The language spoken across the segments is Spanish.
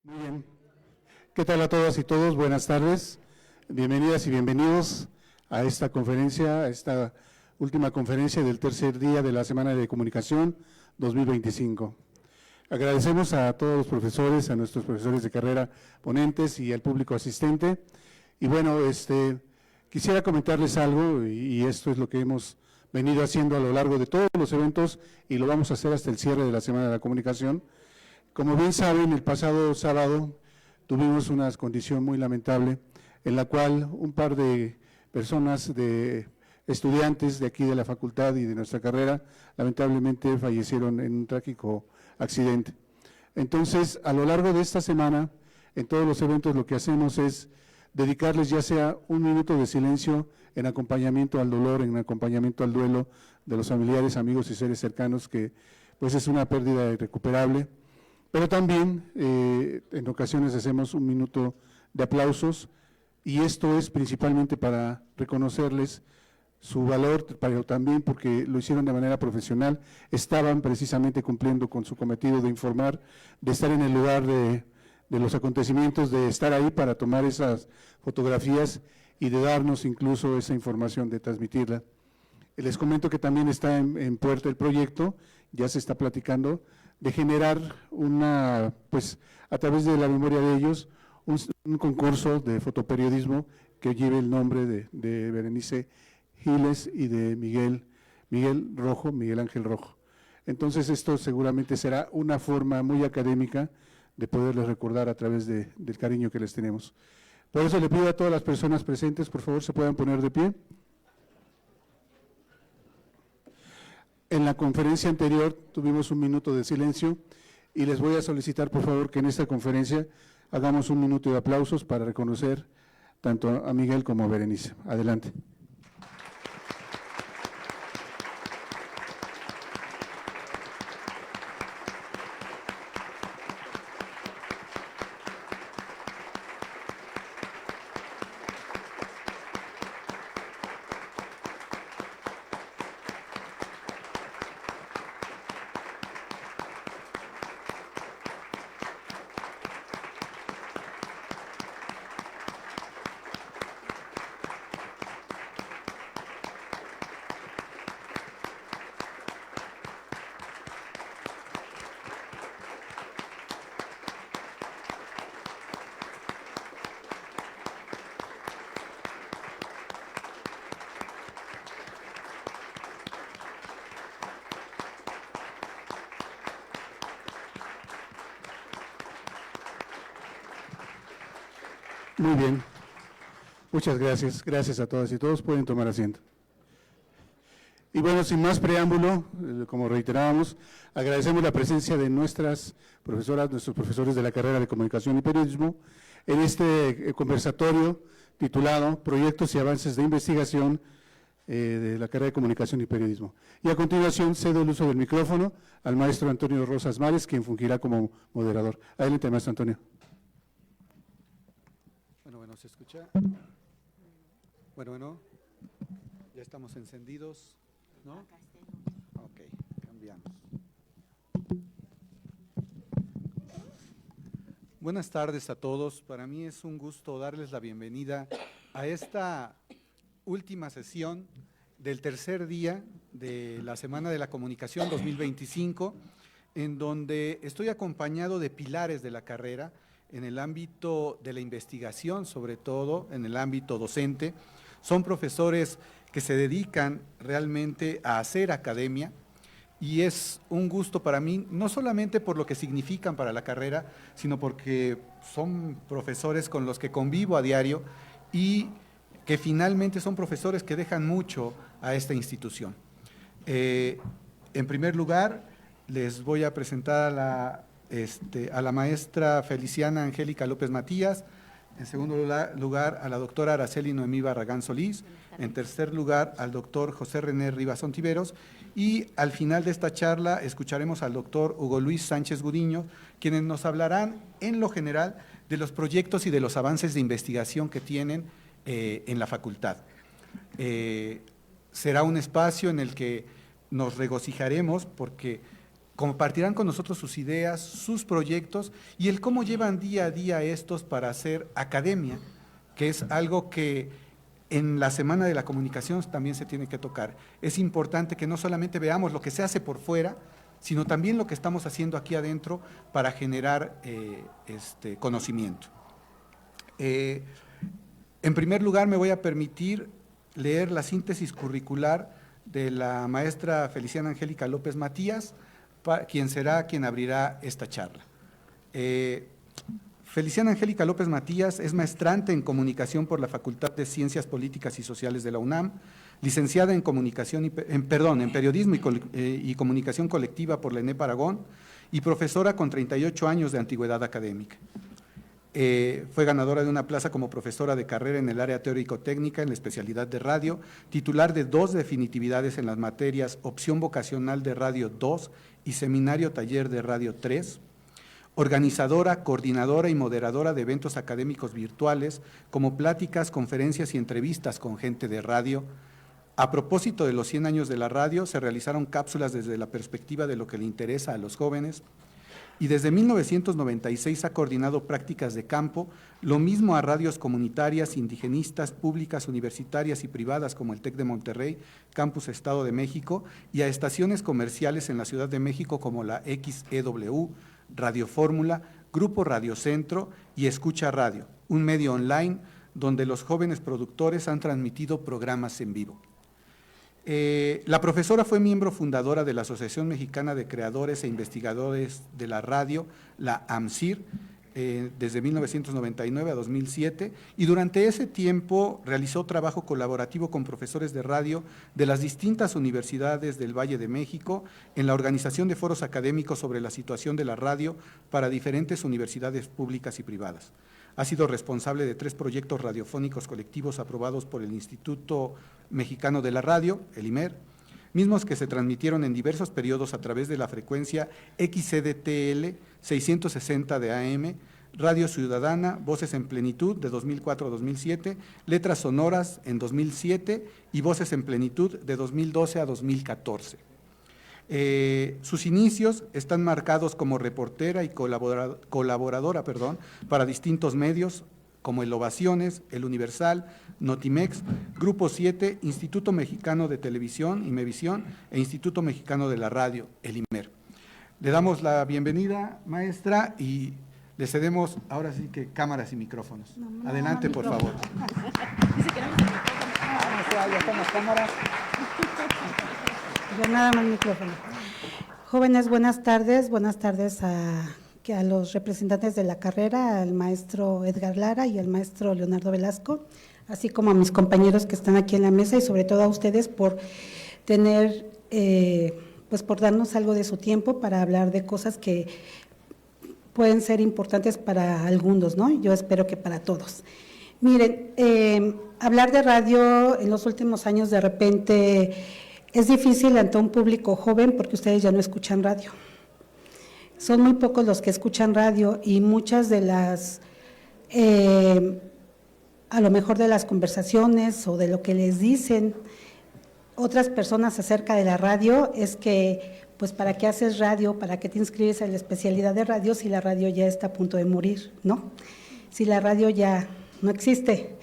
Muy bien. ¿Qué tal a todas y todos? Buenas tardes. Bienvenidas y bienvenidos a esta conferencia, a esta última conferencia del tercer día de la Semana de Comunicación 2025. Agradecemos a todos los profesores, a nuestros profesores de carrera ponentes y al público asistente. Y bueno, quisiera comentarles algo, y esto es lo que hemos venido haciendo a lo largo de todos los eventos y lo vamos a hacer hasta el cierre de la Semana de la Comunicación. Como bien saben, el pasado sábado tuvimos una condición muy lamentable en la cual un par de personas, de estudiantes de aquí de la facultad y de nuestra carrera, lamentablemente fallecieron en un trágico accidente. Entonces, a lo largo de esta semana, en todos los eventos lo que hacemos es dedicarles ya sea un minuto de silencio en acompañamiento al dolor, en acompañamiento al duelo de los familiares, amigos y seres cercanos, que pues es una pérdida irrecuperable. Pero también en ocasiones hacemos un minuto de aplausos y esto es principalmente para reconocerles su valor, pero también porque lo hicieron de manera profesional, estaban precisamente cumpliendo con su cometido de informar, de estar en el lugar de los acontecimientos, de estar ahí para tomar esas fotografías y de darnos incluso esa información, de transmitirla. Les comento que también está en puerta el proyecto, ya se está platicando, de generar pues a través de la memoria de ellos, un concurso de fotoperiodismo que lleve el nombre de Berenice Giles y de Miguel Ángel Rojo. Entonces esto seguramente será una forma muy académica de poderles recordar a través del cariño que les tenemos. Por eso le pido a todas las personas presentes, por favor, se puedan poner de pie. En la conferencia anterior tuvimos un minuto de silencio y les voy a solicitar, por favor, que en esta conferencia hagamos un minuto de aplausos para reconocer tanto a Miguel como a Berenice. Adelante. Muy bien, muchas gracias, gracias a todas y todos, pueden tomar asiento. Y bueno, sin más preámbulo, como reiterábamos, agradecemos la presencia de nuestras profesoras, nuestros profesores de la carrera de Comunicación y Periodismo en este conversatorio titulado Proyectos y Avances de Investigación de la carrera de Comunicación y Periodismo. Y a continuación cedo el uso del micrófono al maestro Antonio Rosas Mares, quien fungirá como moderador. Adelante, maestro Antonio. Bueno, ¿se escucha? Bueno, ya estamos encendidos, ¿no? Ok, cambiamos. Buenas tardes a todos. Para mí es un gusto darles la bienvenida a esta última sesión del tercer día de la Semana de la Comunicación 2025, en donde estoy acompañado de pilares de la carrera, en el ámbito de la investigación, sobre todo en el ámbito docente. Son profesores que se dedican realmente a hacer academia y es un gusto para mí, no solamente por lo que significan para la carrera, sino porque son profesores con los que convivo a diario y que finalmente son profesores que dejan mucho a esta institución. En primer lugar, les voy a presentar a la maestra Feliciana Angélica López Matías, en segundo lugar a la doctora Araceli Noemí Barragán Solís, en tercer lugar al doctor José René Rivas Ontiveros y al final de esta charla escucharemos al doctor Hugo Luis Sánchez Gudiño, quienes nos hablarán en lo general de los proyectos y de los avances de investigación que tienen en la facultad. Será un espacio en el que nos regocijaremos porque compartirán con nosotros sus ideas, sus proyectos y el cómo llevan día a día estos para hacer academia, que es algo que en la Semana de la Comunicación también se tiene que tocar. Es importante que no solamente veamos lo que se hace por fuera, sino también lo que estamos haciendo aquí adentro para generar conocimiento. En primer lugar, me voy a permitir leer la síntesis curricular de la maestra Feliciana Angélica López Matías, quien será quien abrirá esta charla. Feliciana Angélica López Matías es maestrante en Comunicación por la Facultad de Ciencias Políticas y Sociales de la UNAM, licenciada en Periodismo y Comunicación Colectiva por la ENEP Aragón y profesora con 38 años de antigüedad académica. Fue ganadora de una plaza como profesora de carrera en el área teórico-técnica en la especialidad de radio, titular de 2 definitividades en las materias Opción Vocacional de Radio 2 y Seminario Taller de Radio 3, organizadora, coordinadora y moderadora de eventos académicos virtuales como pláticas, conferencias y entrevistas con gente de radio. A propósito de los 100 años de la radio, se realizaron cápsulas desde la perspectiva de lo que le interesa a los jóvenes y desde 1996 ha coordinado prácticas de campo, lo mismo a radios comunitarias, indigenistas, públicas, universitarias y privadas como el TEC de Monterrey, Campus Estado de México, y a estaciones comerciales en la Ciudad de México como la XEW, Radio Fórmula, Grupo Radio Centro y Escucha Radio, un medio online donde los jóvenes productores han transmitido programas en vivo. La profesora fue miembro fundadora de la Asociación Mexicana de Creadores e Investigadores de la Radio, la AMCIR, desde 1999 a 2007, y durante ese tiempo realizó trabajo colaborativo con profesores de radio de las distintas universidades del Valle de México en la organización de foros académicos sobre la situación de la radio para diferentes universidades públicas y privadas. Ha sido responsable de 3 proyectos radiofónicos colectivos aprobados por el Instituto Mexicano de la Radio, el IMER, mismos que se transmitieron en diversos periodos a través de la frecuencia XCDTL 660 de AM, Radio Ciudadana, Voces en Plenitud de 2004 a 2007, Letras Sonoras en 2007 y Voces en Plenitud de 2012 a 2014. Sus inicios están marcados como reportera y colaboradora para distintos medios como el Ovaciones, el Universal, Notimex, Grupo 7, Instituto Mexicano de Televisión, Imevisión, e Instituto Mexicano de la Radio, el IMER. Le damos la bienvenida, maestra, y le cedemos ahora sí que cámaras y micrófonos. Adelante, por favor. Dice que no me micrófono. Ya están las cámaras. Yo nada más micrófono. Jóvenes, buenas tardes a los representantes de la carrera, al maestro Edgar Lara y al maestro Leonardo Velasco, así como a mis compañeros que están aquí en la mesa y sobre todo a ustedes por tener, por darnos algo de su tiempo para hablar de cosas que pueden ser importantes para algunos, ¿no? Yo espero que para todos. Miren, hablar de radio en los últimos años de repente es difícil ante un público joven porque ustedes ya no escuchan radio. Son muy pocos los que escuchan radio y muchas de las, a lo mejor de las conversaciones o de lo que les dicen otras personas acerca de la radio es que, pues, ¿para qué haces radio? ¿Para qué te inscribes en la especialidad de radio si la radio ya está a punto de morir, ¿no? Si la radio ya no existe.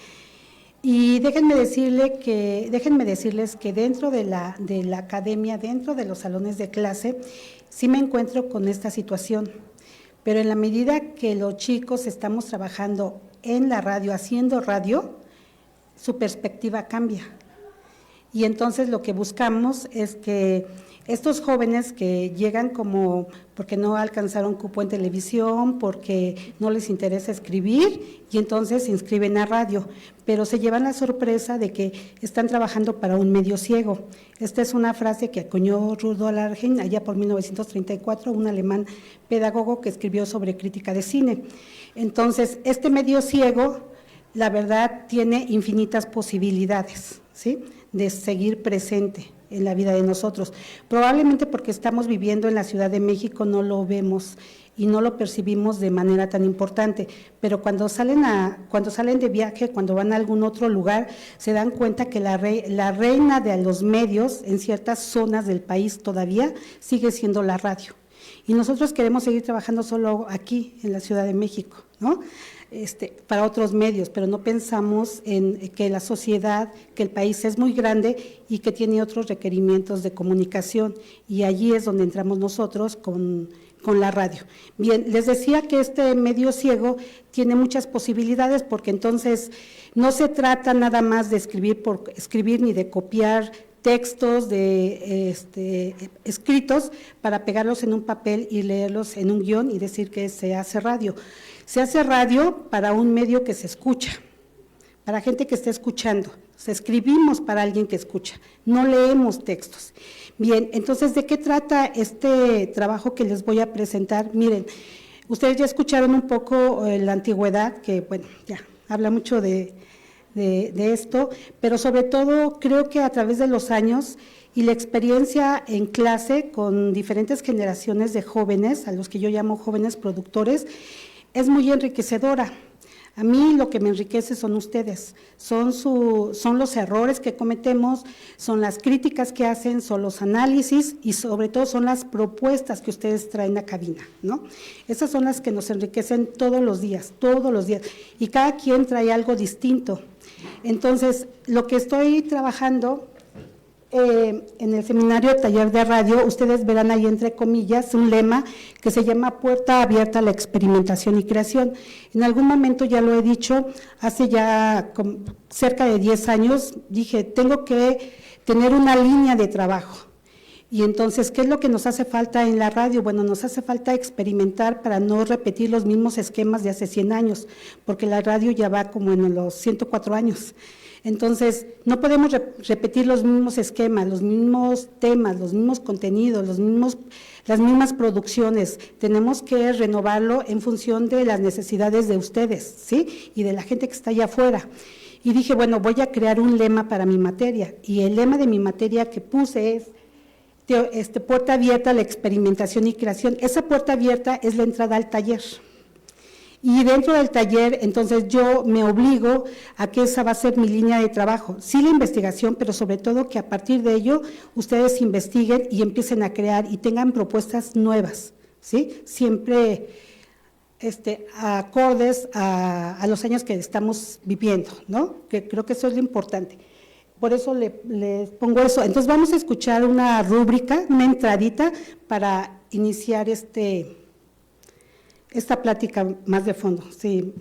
Y déjenme decirles que dentro de la academia, dentro de los salones de clase, sí me encuentro con esta situación, pero en la medida que los chicos estamos trabajando en la radio, haciendo radio, su perspectiva cambia. Y entonces lo que buscamos es que estos jóvenes que llegan como porque no alcanzaron cupo en televisión, porque no les interesa escribir y entonces se inscriben a radio, pero se llevan la sorpresa de que están trabajando para un medio ciego. Esta es una frase que acuñó Rudolf Argen allá por 1934, un alemán pedagogo que escribió sobre crítica de cine. Entonces, este medio ciego, la verdad, tiene infinitas posibilidades, ¿sí?, de seguir presente en la vida de nosotros. Probablemente porque estamos viviendo en la Ciudad de México no lo vemos y no lo percibimos de manera tan importante, pero cuando salen de viaje, cuando van a algún otro lugar, se dan cuenta que la reina de los medios en ciertas zonas del país todavía sigue siendo la radio. Y nosotros queremos seguir trabajando solo aquí, en la Ciudad de México, ¿no? Para otros medios, pero no pensamos en que la sociedad, que el país es muy grande y que tiene otros requerimientos de comunicación, y allí es donde entramos nosotros con la radio. Bien, les decía que este medio ciego tiene muchas posibilidades, porque entonces no se trata nada más de escribir por escribir ni de copiar textos escritos para pegarlos en un papel y leerlos en un guión y decir que se hace radio. Se hace radio para un medio que se escucha, para gente que está escuchando. Escribimos para alguien que escucha, no leemos textos. Bien, entonces, ¿de qué trata este trabajo que les voy a presentar? Miren, ustedes ya escucharon un poco la antigüedad, que bueno, ya habla mucho de esto, pero sobre todo creo que a través de los años y la experiencia en clase con diferentes generaciones de jóvenes, a los que yo llamo jóvenes productores, es muy enriquecedora. A mí lo que me enriquece son ustedes, son los errores que cometemos, son las críticas que hacen, son los análisis y sobre todo son las propuestas que ustedes traen a cabina, ¿no? Esas son las que nos enriquecen todos los días, y cada quien trae algo distinto. Entonces, lo que estoy trabajando en el seminario Taller de Radio, ustedes verán ahí entre comillas un lema que se llama Puerta Abierta a la Experimentación y Creación. En algún momento ya lo he dicho, hace ya cerca de 10 años, dije, tengo que tener una línea de trabajo. Y entonces, ¿qué es lo que nos hace falta en la radio? Bueno, nos hace falta experimentar para no repetir los mismos esquemas de hace 100 años, porque la radio ya va como en los 104 años. Entonces, no podemos repetir los mismos esquemas, los mismos temas, los mismos contenidos, las mismas producciones. Tenemos que renovarlo en función de las necesidades de ustedes, ¿sí? Y de la gente que está allá afuera. Y dije, bueno, voy a crear un lema para mi materia. Y el lema de mi materia que puse es puerta abierta a la experimentación y creación. Esa puerta abierta es la entrada al taller. Y dentro del taller, entonces yo me obligo a que esa va a ser mi línea de trabajo. Sí la investigación, pero sobre todo que a partir de ello ustedes investiguen y empiecen a crear y tengan propuestas nuevas, ¿sí? Siempre acordes a los años que estamos viviendo, ¿no? Que creo que eso es lo importante. Por eso les pongo eso. Entonces vamos a escuchar una rúbrica, una entradita para iniciar esta plática más de fondo. Sí.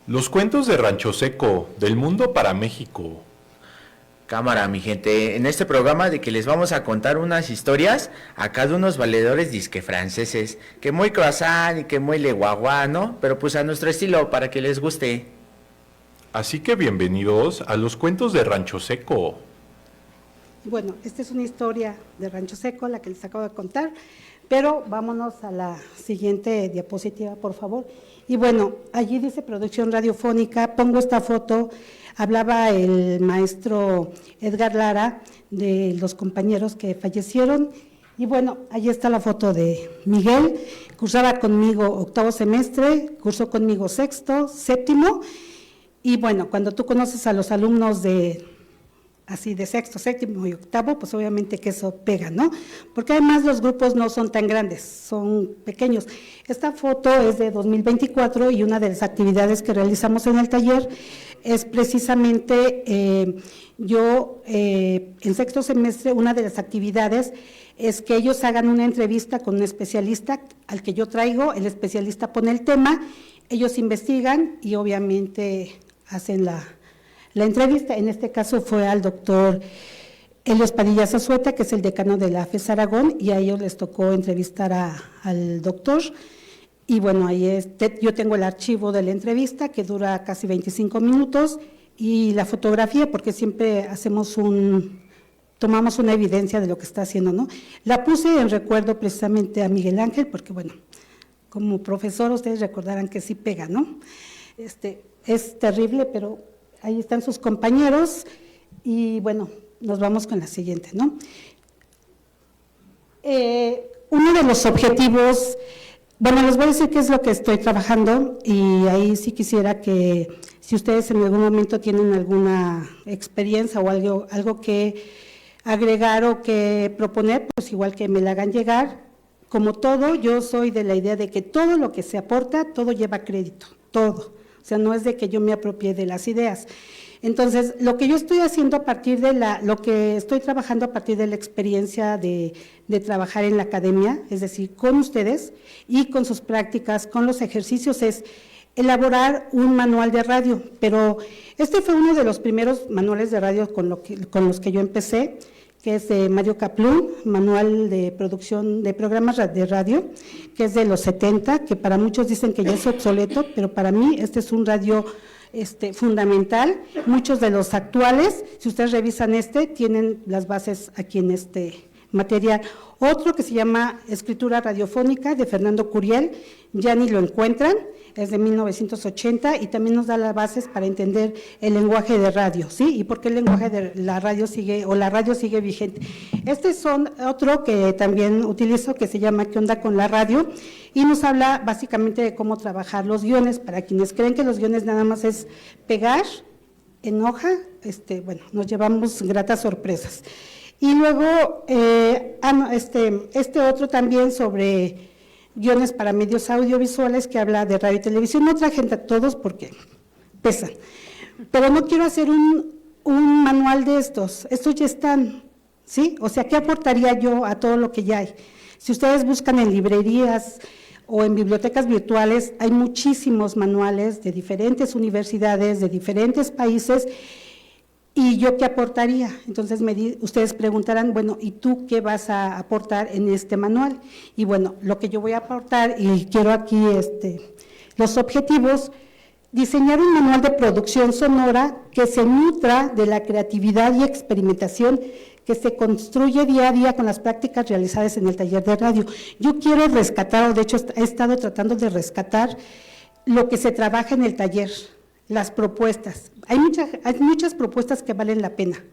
Los cuentos de Rancho Seco, del mundo para México. Cámara, mi gente, en este programa de que les vamos a contar unas historias acá de unos valedores disque franceses, que muy croissant y que muy le guagua, ¿no? Pero pues a nuestro estilo, para que les guste. Así que bienvenidos a los cuentos de Rancho Seco. Bueno, esta es una historia de Rancho Seco, la que les acabo de contar, pero vámonos a la siguiente diapositiva, por favor. Y bueno, allí dice producción radiofónica, pongo esta foto, hablaba el maestro Edgar Lara de los compañeros que fallecieron, y bueno, allí está la foto de Miguel, cursaba conmigo 8º semestre, cursó conmigo 6º, 7º, y bueno, cuando tú conoces a los alumnos de 6º, 7º y 8º, pues obviamente que eso pega, ¿no? Porque además los grupos no son tan grandes, son pequeños. Esta foto es de 2024 y una de las actividades que realizamos en el taller es precisamente en 6º semestre, una de las actividades es que ellos hagan una entrevista con un especialista al que yo traigo, el especialista pone el tema, ellos investigan y obviamente hacen la entrevista. En este caso fue al doctor Helios Padilla Zazueta, que es el decano de la FES Aragón, y a ellos les tocó entrevistar al doctor. Y bueno, ahí yo tengo el archivo de la entrevista, que dura casi 25 minutos, y la fotografía, porque siempre tomamos una evidencia de lo que está haciendo, ¿no? La puse en recuerdo precisamente a Miguel Ángel, porque bueno, como profesor ustedes recordarán que sí pega, ¿no? Es terrible, pero ahí están sus compañeros y bueno, nos vamos con la siguiente, ¿no? Uno de los objetivos, bueno, les voy a decir qué es lo que estoy trabajando y ahí sí quisiera que si ustedes en algún momento tienen alguna experiencia o algo que agregar o que proponer, pues igual que me la hagan llegar. Como todo, yo soy de la idea de que todo lo que se aporta, todo lleva crédito, todo. O sea, no es de que yo me apropie de las ideas. Entonces, lo que yo estoy haciendo a partir de lo que estoy trabajando a partir de la experiencia de trabajar en la academia, es decir, con ustedes y con sus prácticas, con los ejercicios, es elaborar un manual de radio. Pero este fue uno de los primeros manuales de radio con los que yo empecé, que es de Mario Kaplun, manual de producción de programas de radio, que es de los 70, que para muchos dicen que ya es obsoleto, pero para mí este es un radio fundamental. Muchos de los actuales, si ustedes revisan tienen las bases aquí en este material. Otro que se llama Escritura Radiofónica, de Fernando Curiel, ya ni lo encuentran, es de 1980 y también nos da las bases para entender el lenguaje de radio, ¿sí? Y por qué el lenguaje de la radio sigue vigente. Son otro que también utilizo, que se llama ¿Qué onda con la radio? Y nos habla básicamente de cómo trabajar los guiones, para quienes creen que los guiones nada más es pegar en hoja, nos llevamos gratas sorpresas. Y luego, otro también sobre guiones para medios audiovisuales, que habla de radio y televisión. No traje a todos porque pesan, pero no quiero hacer un manual de estos ya están, ¿sí? O sea, ¿qué aportaría yo a todo lo que ya hay? Si ustedes buscan en librerías o en bibliotecas virtuales, hay muchísimos manuales de diferentes universidades, de diferentes países. ¿Y yo qué aportaría? Entonces ustedes preguntarán, bueno, ¿y tú qué vas a aportar en este manual? Y bueno, lo que yo voy a aportar, y quiero aquí los objetivos: diseñar un manual de producción sonora que se nutra de la creatividad y experimentación que se construye día a día con las prácticas realizadas en el taller de radio. Yo quiero rescatar, o de hecho he estado tratando de rescatar lo que se trabaja en el taller, las propuestas. Hay muchas propuestas que valen la pena,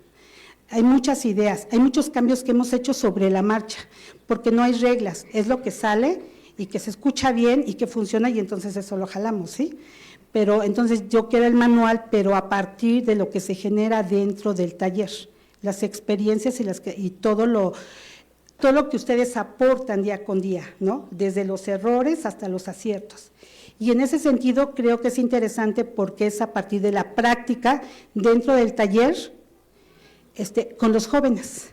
hay muchas ideas, hay muchos cambios que hemos hecho sobre la marcha, porque no hay reglas, es lo que sale y que se escucha bien y que funciona, y entonces eso lo jalamos, ¿sí? Pero entonces yo quiero el manual, pero a partir de lo que se genera dentro del taller, las experiencias y todo lo que ustedes aportan día con día, ¿no? Desde los errores hasta los aciertos. Y en ese sentido creo que es interesante porque es a partir de la práctica dentro del taller con los jóvenes,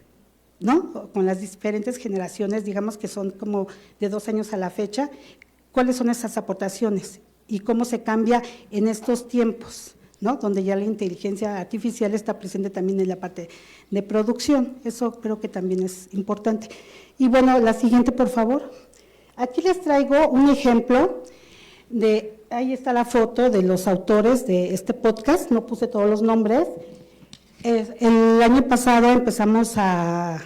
¿no? Con las diferentes generaciones, digamos que son como de 2 años a la fecha, cuáles son esas aportaciones y cómo se cambia en estos tiempos, ¿no? Donde ya la inteligencia artificial está presente también en la parte de producción. Eso creo que también es importante. Y bueno, la siguiente, por favor. Aquí les traigo un ejemplo ahí está la foto de los autores de este podcast, no puse todos los nombres. El año pasado empezamos a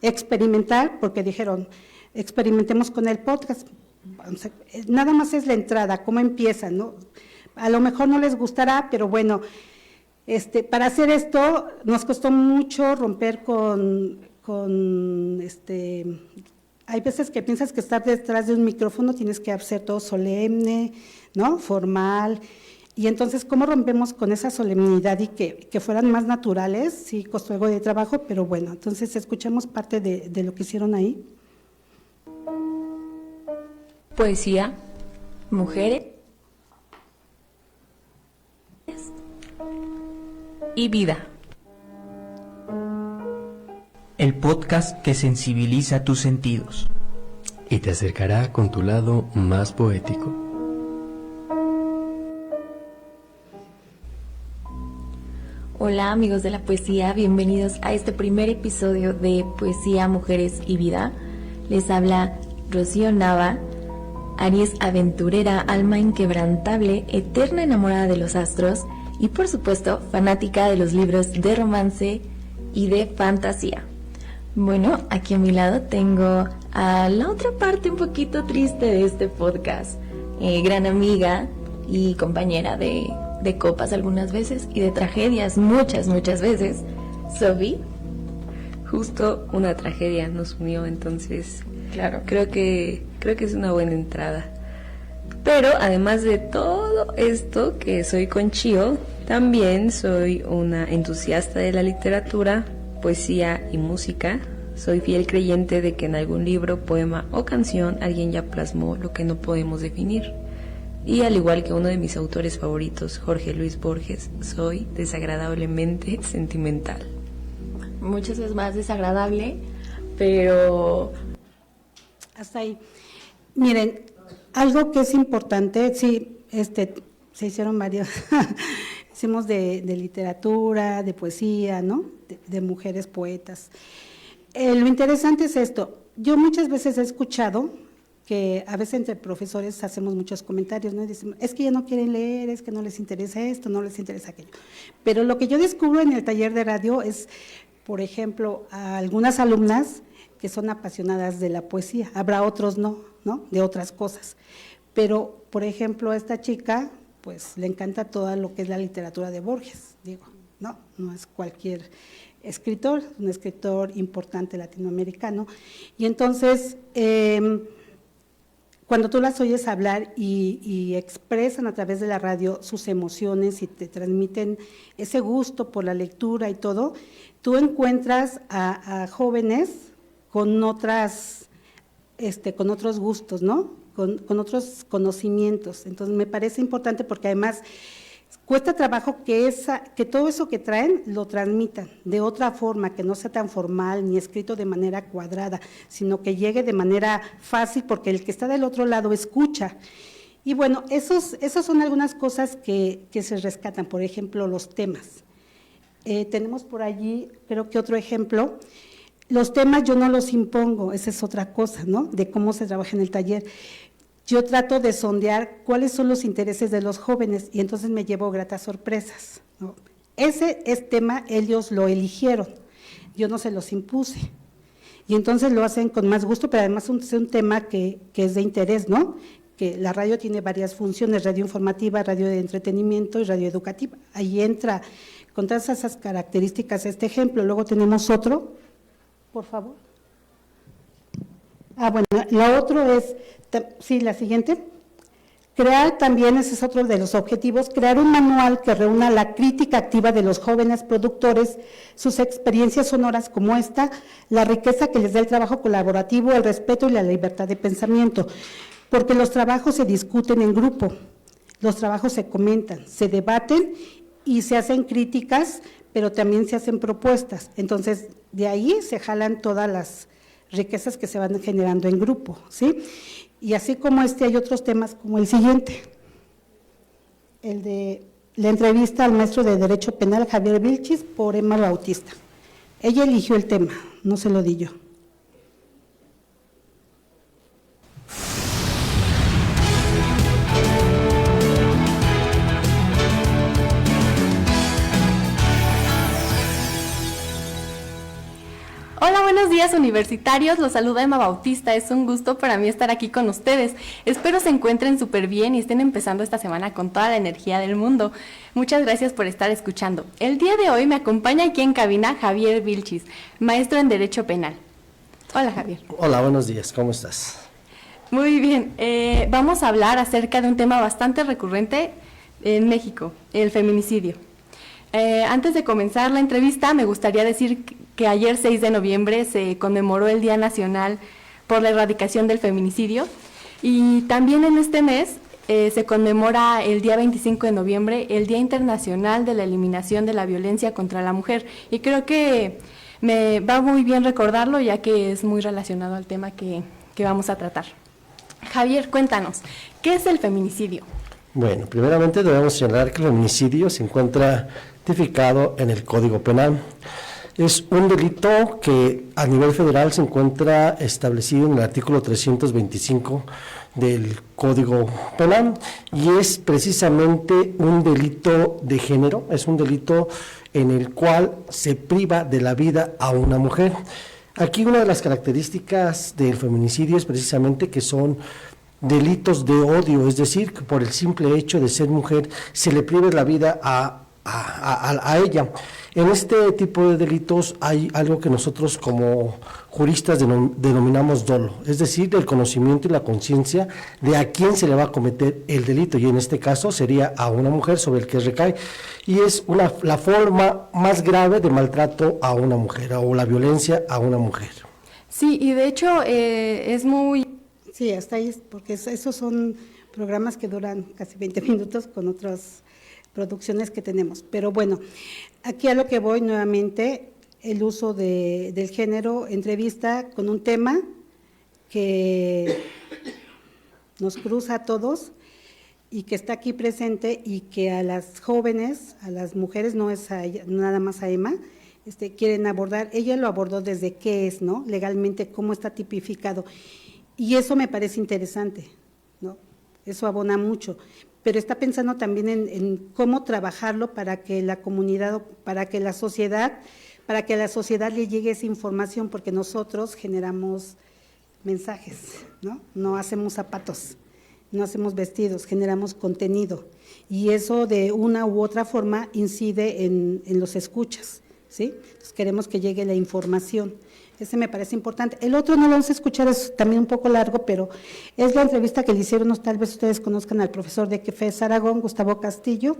experimentar, porque dijeron, experimentemos con el podcast. Nada más es la entrada, cómo empiezan, ¿no? A lo mejor no les gustará, pero bueno, para hacer esto nos costó mucho romper hay veces que piensas que estar detrás de un micrófono tienes que hacer todo solemne, ¿no? Formal. Y entonces, ¿cómo rompemos con esa solemnidad y que fueran más naturales? Sí, costó algo de trabajo, pero bueno, entonces escuchemos parte de lo que hicieron ahí. Poesía, mujeres y vida. El podcast que sensibiliza tus sentidos y te acercará con tu lado más poético. Hola amigos de la poesía, bienvenidos a este primer episodio de Poesía, Mujeres y Vida. Les habla Rocío Nava, Aries aventurera, alma inquebrantable, eterna enamorada de los astros y por supuesto fanática de los libros de romance y de fantasía. Bueno, aquí a mi lado tengo a la otra parte un poquito triste de este podcast, gran amiga y compañera de copas algunas veces y de tragedias muchas veces, Sophie. Justo una tragedia nos unió, entonces claro, creo que es una buena entrada. Pero además de todo esto que soy con Chio, también soy una entusiasta de la literatura, poesía y música. Soy fiel creyente de que en algún libro, poema o canción alguien ya plasmó lo que no podemos definir. Y al igual que uno de mis autores favoritos, Jorge Luis Borges, soy desagradablemente sentimental. Muchas veces más desagradable, pero... Hasta ahí. Miren, algo que es importante, sí, se hicieron varios, hicimos de literatura, de poesía, ¿no? De mujeres poetas. Lo interesante es esto, yo muchas veces he escuchado que a veces entre profesores hacemos muchos comentarios, ¿no? Y decimos, es que ya no quieren leer, es que no les interesa esto, no les interesa aquello. Pero lo que yo descubro en el taller de radio es, por ejemplo, a algunas alumnas que son apasionadas de la poesía, habrá otros no, de otras cosas. Pero, por ejemplo, a esta chica, pues le encanta todo lo que es la literatura de Borges, digo, no es cualquier escritor, es un escritor importante latinoamericano. Y entonces, cuando tú las oyes hablar y expresan a través de la radio sus emociones y te transmiten ese gusto por la lectura y todo, tú encuentras a jóvenes con otros gustos, ¿no? Con otros conocimientos. Entonces me parece importante porque además cuesta trabajo que todo eso que traen lo transmitan de otra forma, que no sea tan formal ni escrito de manera cuadrada, sino que llegue de manera fácil porque el que está del otro lado escucha. Y bueno, esos son algunas cosas que se rescatan, por ejemplo, los temas. Tenemos por allí, creo que otro ejemplo. Los temas yo no los impongo, esa es otra cosa, ¿no? De cómo se trabaja en el taller. Yo trato de sondear cuáles son los intereses de los jóvenes y entonces me llevo gratas sorpresas, ¿no? Ese tema ellos lo eligieron, yo no se los impuse. Y entonces lo hacen con más gusto, pero además es un tema que es de interés, ¿no? Que la radio tiene varias funciones, radio informativa, radio de entretenimiento y radio educativa. Ahí entra con todas esas características este ejemplo. Luego tenemos otro, por favor. Bueno, lo otro es, sí, la siguiente. Crear también, ese es otro de los objetivos, crear un manual que reúna la crítica activa de los jóvenes productores, sus experiencias sonoras como esta, la riqueza que les da el trabajo colaborativo, el respeto y la libertad de pensamiento, porque los trabajos se discuten en grupo, los trabajos se comentan, se debaten y se hacen críticas, pero también se hacen propuestas. Entonces, de ahí se jalan todas las riquezas que se van generando en grupo, ¿sí? Y así como hay otros temas como el siguiente, el de la entrevista al maestro de Derecho Penal Javier Vilchis por Emma Bautista. Ella eligió el tema, no se lo di yo. Hola, buenos días universitarios, los saluda Emma Bautista, es un gusto para mí estar aquí con ustedes. Espero se encuentren súper bien y estén empezando esta semana con toda la energía del mundo. Muchas gracias por estar escuchando. El día de hoy me acompaña aquí en cabina Javier Vilchis, maestro en Derecho Penal. Hola, Javier. Hola, buenos días, ¿cómo estás? Muy bien, vamos a hablar acerca de un tema bastante recurrente en México, el feminicidio. Antes de comenzar la entrevista, me gustaría decir que ayer 6 de noviembre se conmemoró el Día Nacional por la Erradicación del Feminicidio y también en este mes se conmemora el día 25 de noviembre el Día Internacional de la Eliminación de la Violencia contra la Mujer y creo que me va muy bien recordarlo ya que es muy relacionado al tema que vamos a tratar. Javier, cuéntanos, ¿qué es el feminicidio? Bueno, primeramente debemos señalar que el feminicidio se encuentra tipificado en el Código Penal. Es un delito que a nivel federal se encuentra establecido en el artículo 325 del Código Penal y es precisamente un delito de género, es un delito en el cual se priva de la vida a una mujer. Aquí una de las características del feminicidio es precisamente que son delitos de odio, es decir, que por el simple hecho de ser mujer se le prive la vida a ella. En este tipo de delitos hay algo que nosotros como juristas denominamos dolo, es decir, el conocimiento y la conciencia de a quién se le va a cometer el delito, y en este caso sería a una mujer sobre el que recae, y es la forma más grave de maltrato a una mujer o la violencia a una mujer. Sí, y de hecho es muy... Sí, hasta ahí, porque esos son programas que duran casi 20 minutos con otras producciones que tenemos. Pero bueno, aquí a lo que voy nuevamente, el uso del género, entrevista con un tema que nos cruza a todos y que está aquí presente y que a las jóvenes, a las mujeres, no es nada más a Emma, quieren abordar. Ella lo abordó desde qué es, ¿no? Legalmente, cómo está tipificado. Y eso me parece interesante, ¿no? Eso abona mucho. Pero está pensando también en cómo trabajarlo para que la comunidad, para que a la sociedad le llegue esa información, porque nosotros generamos mensajes, ¿no? No hacemos zapatos, no hacemos vestidos, generamos contenido. Y eso de una u otra forma incide en los escuchas, ¿sí? Entonces queremos que llegue la información. Ese me parece importante. El otro no lo vamos a escuchar, es también un poco largo, pero es la entrevista que le hicieron, tal vez ustedes conozcan al profesor de FES Aragón, Gustavo Castillo,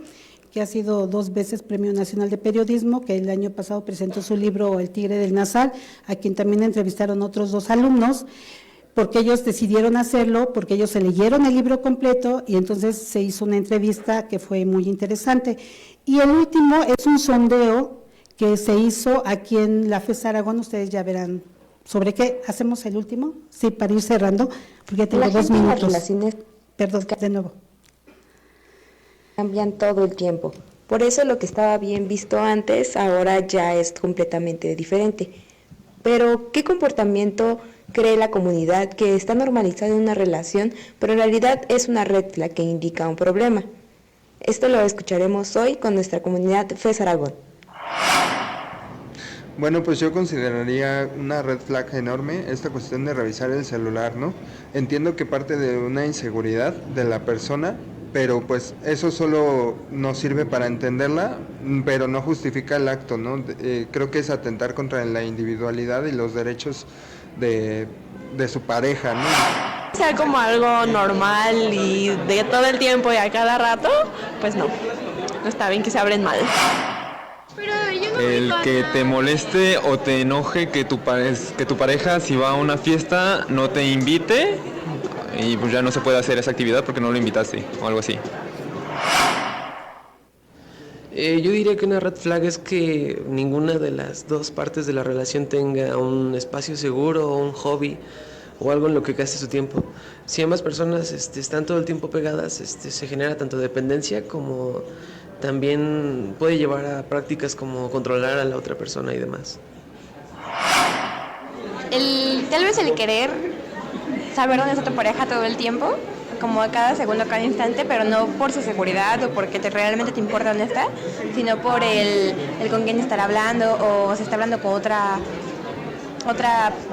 que ha sido 2 veces Premio Nacional de Periodismo, que el año pasado presentó su libro El Tigre del Nazar, a quien también entrevistaron otros 2 alumnos, porque ellos decidieron hacerlo, porque ellos se leyeron el libro completo y entonces se hizo una entrevista que fue muy interesante. Y el último es un sondeo que se hizo aquí en la FES Aragón, ustedes ya verán sobre qué. ¿Hacemos el último? Sí, para ir cerrando, porque ya tengo 2 minutos. Las relaciones, perdón, de nuevo. Cambian todo el tiempo. Por eso lo que estaba bien visto antes, ahora ya es completamente diferente. Pero, ¿qué comportamiento cree la comunidad que está normalizada en una relación, pero en realidad es una red flag que indica un problema? Esto lo escucharemos hoy con nuestra comunidad FES Aragón. Bueno, pues yo consideraría una red flag enorme esta cuestión de revisar el celular, ¿no? Entiendo que parte de una inseguridad de la persona, pero pues eso solo nos sirve para entenderla, pero no justifica el acto, ¿no? Creo que es atentar contra la individualidad y los derechos de su pareja, ¿no? Sea como algo normal y de todo el tiempo y a cada rato, pues no está bien que se hablen mal. El que te moleste o te enoje que tu pareja, si va a una fiesta, no te invite y pues ya no se puede hacer esa actividad porque no lo invitaste o algo así. Yo diría que una red flag es que ninguna de las 2 partes de la relación tenga un espacio seguro o un hobby o algo en lo que gaste su tiempo. Si ambas personas están todo el tiempo pegadas, se genera tanto dependencia como también puede llevar a prácticas como controlar a la otra persona y demás. Tal vez el querer saber dónde está tu pareja todo el tiempo, como a cada segundo, a cada instante, pero no por su seguridad o porque realmente te importa dónde está, sino por el con quién estar hablando o se está hablando con otra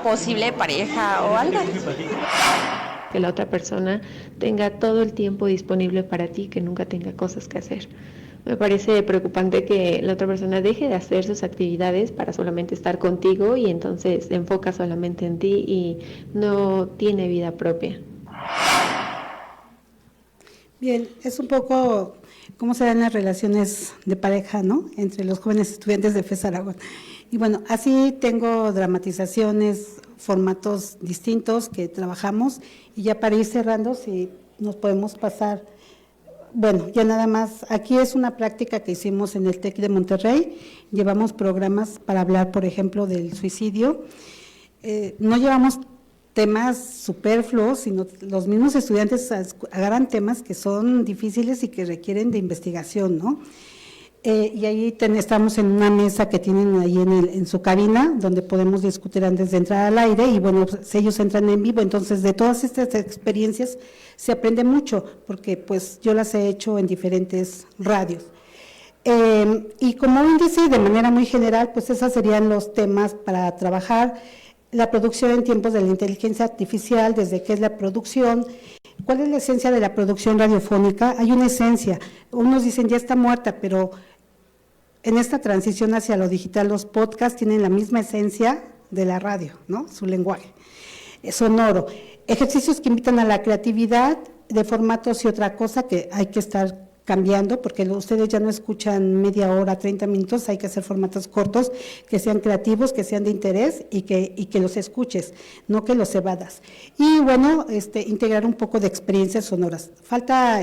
posible pareja o algo. Que la otra persona tenga todo el tiempo disponible para ti, que nunca tenga cosas que hacer. Me parece preocupante que la otra persona deje de hacer sus actividades para solamente estar contigo y entonces se enfoca solamente en ti y no tiene vida propia. Bien, es un poco cómo se dan las relaciones de pareja, ¿no?, entre los jóvenes estudiantes de FES Aragón. Y bueno, así tengo dramatizaciones, formatos distintos que trabajamos, y ya para ir cerrando, si nos podemos pasar. Bueno, ya nada más, aquí es una práctica que hicimos en el TEC de Monterrey, llevamos programas para hablar, por ejemplo, del suicidio, no llevamos temas superfluos, sino los mismos estudiantes agarran temas que son difíciles y que requieren de investigación, ¿no? Y ahí estamos en una mesa que tienen ahí en su cabina, donde podemos discutir antes de entrar al aire, y bueno, pues, ellos entran en vivo. Entonces de todas estas experiencias se aprende mucho, porque pues yo las he hecho en diferentes radios. Y como índice, de manera muy general, pues esos serían los temas para trabajar. La producción en tiempos de la inteligencia artificial, desde qué es la producción, cuál es la esencia de la producción radiofónica. Hay una esencia, unos dicen ya está muerta, pero en esta transición hacia lo digital, los podcasts tienen la misma esencia de la radio, ¿no? Su lenguaje sonoro. Ejercicios que invitan a la creatividad de formatos y otra cosa que hay que estar cambiando, porque ustedes ya no escuchan media hora, 30 minutos, hay que hacer formatos cortos, que sean creativos, que sean de interés y que los escuches, no que los evadas. Y bueno, integrar un poco de experiencias sonoras. Falta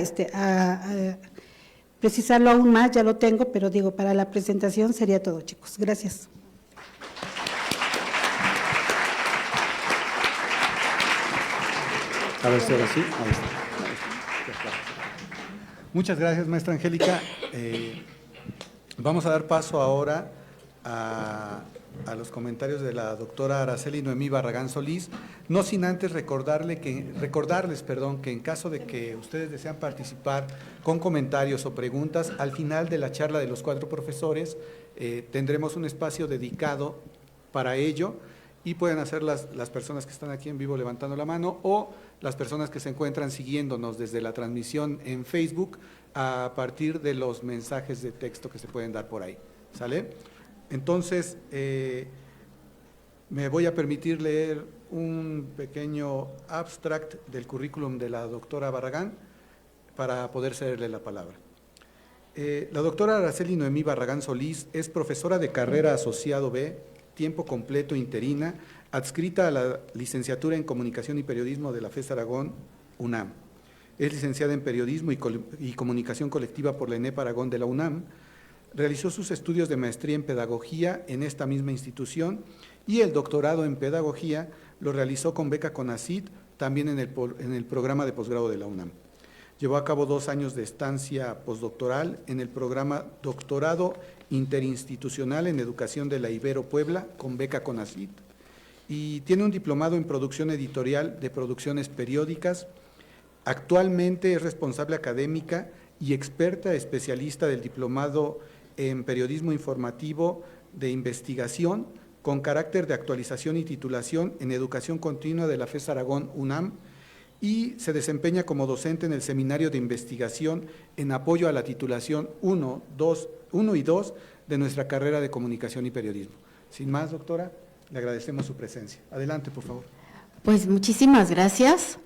precisarlo aún más, ya lo tengo, pero digo, para la presentación sería todo, chicos. Gracias. A ver si ahora sí. Ahí está. Muchas gracias, maestra Angélica. Vamos a dar paso ahora a los comentarios de la doctora Araceli Noemí Barragán Solís, no sin antes recordarles que en caso de que ustedes desean participar con comentarios o preguntas, al final de la charla de los 4 profesores tendremos un espacio dedicado para ello, y pueden hacer las personas que están aquí en vivo levantando la mano, o las personas que se encuentran siguiéndonos desde la transmisión en Facebook a partir de los mensajes de texto que se pueden dar por ahí. ¿Sale? Entonces, me voy a permitir leer un pequeño abstract del currículum de la doctora Barragán para poder cederle la palabra. La doctora Araceli Noemí Barragán Solís es profesora de carrera asociado B, tiempo completo interina, adscrita a la licenciatura en Comunicación y Periodismo de la FES Aragón, UNAM. Es licenciada en Periodismo y Comunicación Colectiva por la ENEP Aragón de la UNAM. Realizó sus estudios de maestría en Pedagogía en esta misma institución y el doctorado en Pedagogía lo realizó con beca CONACYT, también en el programa de posgrado de la UNAM. Llevó a cabo 2 años de estancia postdoctoral en el programa Doctorado Interinstitucional en Educación de la Ibero Puebla, con beca CONACYT, y tiene un diplomado en Producción Editorial de Producciones Periódicas. Actualmente es responsable académica y experta especialista del diplomado en Periodismo Informativo de Investigación, con carácter de actualización y titulación en Educación Continua de la FES Aragón UNAM, y se desempeña como docente en el Seminario de Investigación en apoyo a la titulación 1 y 2 de nuestra carrera de Comunicación y Periodismo. Sin más, doctora, le agradecemos su presencia. Adelante, por favor. Pues muchísimas gracias.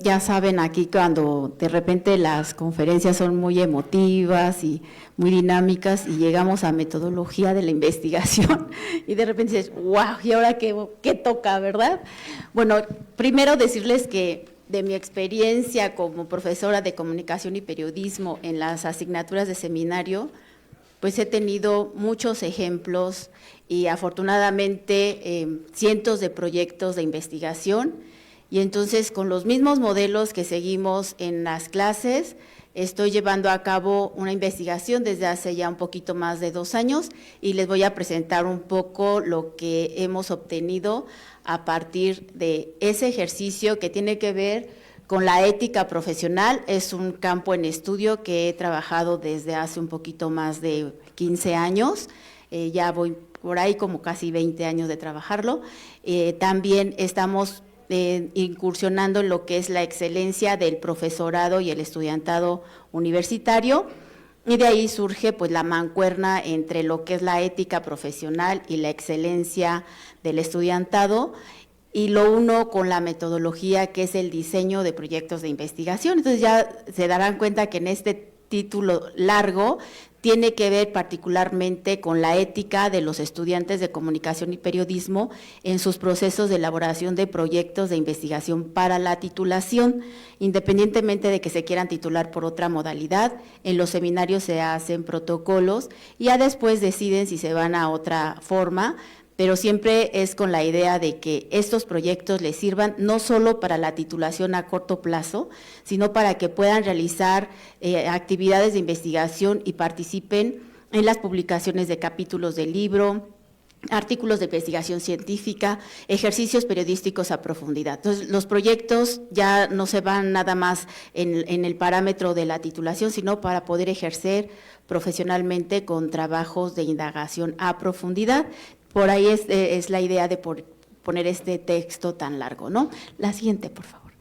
Ya saben, aquí cuando de repente las conferencias son muy emotivas y muy dinámicas y llegamos a metodología de la investigación y de repente dices, wow, ¿y ahora qué toca, verdad? Bueno, primero decirles que de mi experiencia como profesora de Comunicación y Periodismo en las asignaturas de seminario, pues he tenido muchos ejemplos y afortunadamente cientos de proyectos de investigación. Y entonces, con los mismos modelos que seguimos en las clases, estoy llevando a cabo una investigación desde hace ya un poquito más de 2 años y les voy a presentar un poco lo que hemos obtenido a partir de ese ejercicio que tiene que ver con la ética profesional. Es un campo en estudio que he trabajado desde hace un poquito más de 15 años, ya voy por ahí como casi 20 años de trabajarlo. También estamos incursionando en lo que es la excelencia del profesorado y el estudiantado universitario, y de ahí surge pues la mancuerna entre lo que es la ética profesional y la excelencia del estudiantado, y lo uno con la metodología que es el diseño de proyectos de investigación. Entonces ya se darán cuenta que en este título largo tiene que ver particularmente con la ética de los estudiantes de Comunicación y Periodismo en sus procesos de elaboración de proyectos de investigación para la titulación, independientemente de que se quieran titular por otra modalidad. En los seminarios se hacen protocolos y ya después deciden si se van a otra forma, pero siempre es con la idea de que estos proyectos les sirvan no solo para la titulación a corto plazo, sino para que puedan realizar actividades de investigación y participen en las publicaciones de capítulos del libro, artículos de investigación científica, ejercicios periodísticos a profundidad. Entonces, los proyectos ya no se van nada más en el parámetro de la titulación, sino para poder ejercer profesionalmente con trabajos de indagación a profundidad. Por ahí es la idea de poner este texto tan largo, ¿no? La siguiente, por favor.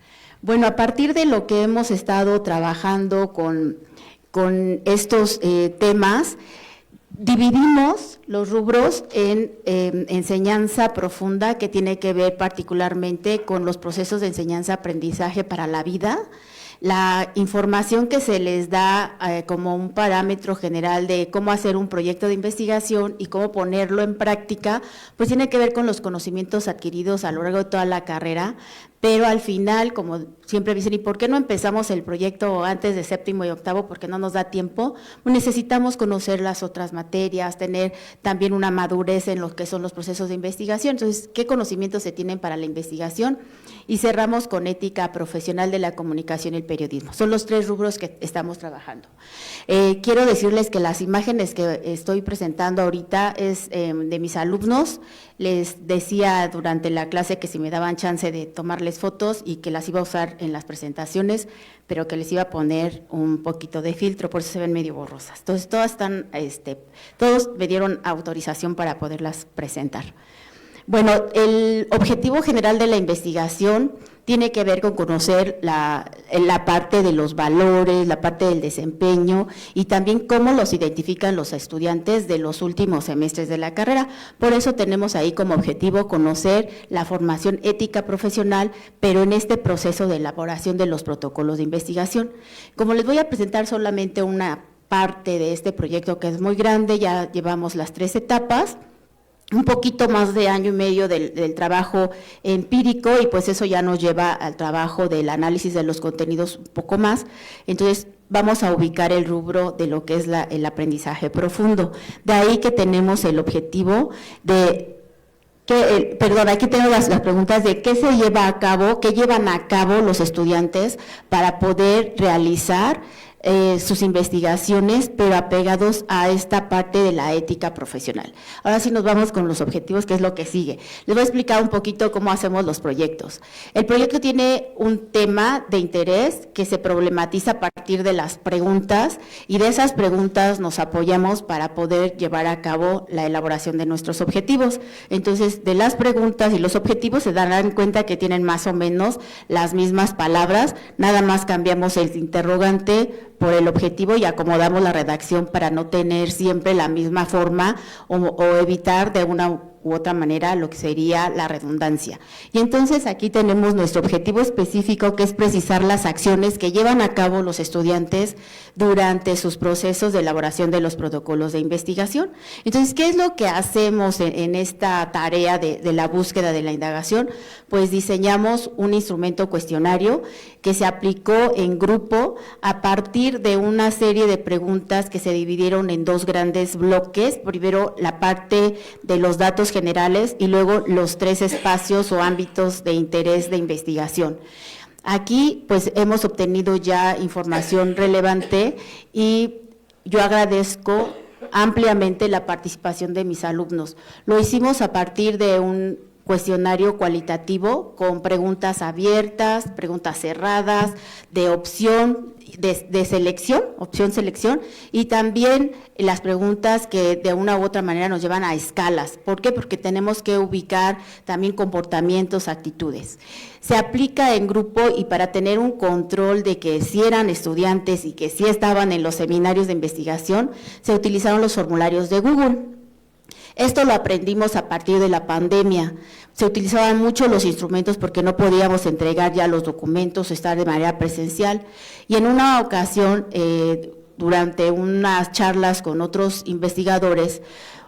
Bueno, a partir de lo que hemos estado trabajando con estos temas, Dividimos los rubros en enseñanza profunda, que tiene que ver particularmente con los procesos de enseñanza-aprendizaje para la vida. La información que se les da como un parámetro general de cómo hacer un proyecto de investigación y cómo ponerlo en práctica, pues tiene que ver con los conocimientos adquiridos a lo largo de toda la carrera, pero al final, como siempre dicen, ¿y por qué no empezamos el proyecto antes de séptimo y octavo? Porque no nos da tiempo. Necesitamos conocer las otras materias, tener también una madurez en lo que son los procesos de investigación. Entonces, ¿qué conocimientos se tienen para la investigación? Y cerramos con ética profesional de la comunicación y el periodismo. Son los 3 rubros que estamos trabajando. Quiero decirles que las imágenes que estoy presentando ahorita es de mis alumnos. Les decía durante la clase que si me daban chance de tomarles fotos y que las iba a usar en las presentaciones, pero que les iba a poner un poquito de filtro, por eso se ven medio borrosas. Entonces, todas están, todos me dieron autorización para poderlas presentar. Bueno, el objetivo general de la investigación tiene que ver con conocer la parte de los valores, la parte del desempeño y también cómo los identifican los estudiantes de los últimos semestres de la carrera. Por eso tenemos ahí como objetivo conocer la formación ética profesional, pero en este proceso de elaboración de los protocolos de investigación. Como les voy a presentar solamente una parte de este proyecto que es muy grande, ya llevamos las 3 etapas, un poquito más de año y medio del trabajo empírico y pues eso ya nos lleva al trabajo del análisis de los contenidos un poco más. Entonces vamos a ubicar el rubro de lo que es el aprendizaje profundo. De ahí que tenemos el objetivo de aquí tengo las preguntas de qué se lleva a cabo, qué llevan a cabo los estudiantes para poder realizar sus investigaciones, pero apegados a esta parte de la ética profesional. Ahora sí nos vamos con los objetivos, que es lo que sigue. Les voy a explicar un poquito cómo hacemos los proyectos. El proyecto tiene un tema de interés que se problematiza a partir de las preguntas y de esas preguntas nos apoyamos para poder llevar a cabo la elaboración de nuestros objetivos. Entonces, de las preguntas y los objetivos se darán cuenta que tienen más o menos las mismas palabras, nada más cambiamos el interrogante por el objetivo y acomodamos la redacción para no tener siempre la misma forma o evitar de una u otra manera lo que sería la redundancia. Y entonces aquí tenemos nuestro objetivo específico, que es precisar las acciones que llevan a cabo los estudiantes durante sus procesos de elaboración de los protocolos de investigación. Entonces, ¿qué es lo que hacemos en esta tarea de la búsqueda de la indagación? Pues diseñamos un instrumento cuestionario que se aplicó en grupo a partir de una serie de preguntas que se dividieron en 2 grandes bloques. Primero, la parte de los datos generales y luego los 3 espacios o ámbitos de interés de investigación. Aquí pues hemos obtenido ya información relevante y yo agradezco ampliamente la participación de mis alumnos. Lo hicimos a partir de un cuestionario cualitativo con preguntas abiertas, preguntas cerradas, de opción, de selección, opción-selección, y también las preguntas que de una u otra manera nos llevan a escalas. ¿Por qué? Porque tenemos que ubicar también comportamientos, actitudes. Se aplica en grupo y para tener un control de que sí eran estudiantes y que sí estaban en los seminarios de investigación, se utilizaron los formularios de Google. Esto lo aprendimos a partir de la pandemia. Se utilizaban mucho los instrumentos porque no podíamos entregar ya los documentos, estar de manera presencial. Y en una ocasión, durante unas charlas con otros investigadores,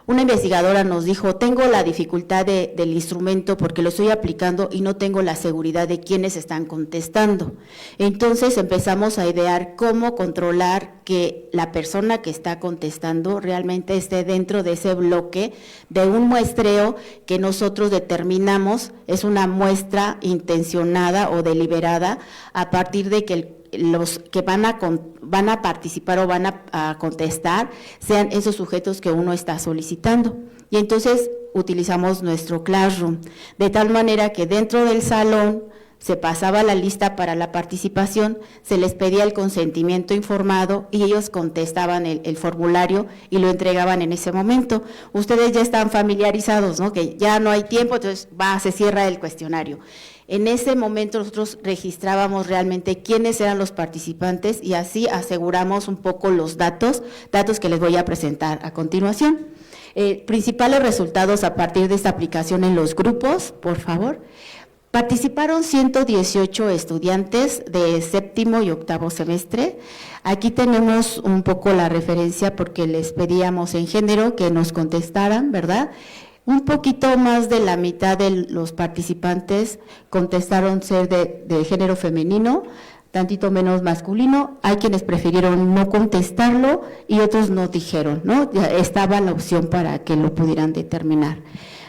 una investigadora nos dijo, tengo la dificultad del instrumento porque lo estoy aplicando y no tengo la seguridad de quiénes están contestando. Entonces empezamos a idear cómo controlar que la persona que está contestando realmente esté dentro de ese bloque de un muestreo que nosotros determinamos es una muestra intencionada o deliberada a partir de que los que van a participar o van a contestar sean esos sujetos que uno está solicitando. Y entonces utilizamos nuestro Classroom, de tal manera que dentro del salón se pasaba la lista para la participación, se les pedía el consentimiento informado y ellos contestaban el formulario y lo entregaban en ese momento. Ustedes ya están familiarizados, ¿no? Que ya no hay tiempo, entonces se cierra el cuestionario. En ese momento nosotros registrábamos realmente quiénes eran los participantes y así aseguramos un poco los datos que les voy a presentar a continuación. Principales resultados a partir de esta aplicación en los grupos, por favor. Participaron 118 estudiantes de séptimo y octavo semestre. Aquí tenemos un poco la referencia porque les pedíamos en género que nos contestaran, ¿verdad? Un poquito más de la mitad de los participantes contestaron ser de género femenino, tantito menos masculino. Hay quienes prefirieron no contestarlo y otros no dijeron, ¿no? Ya estaba la opción para que lo pudieran determinar.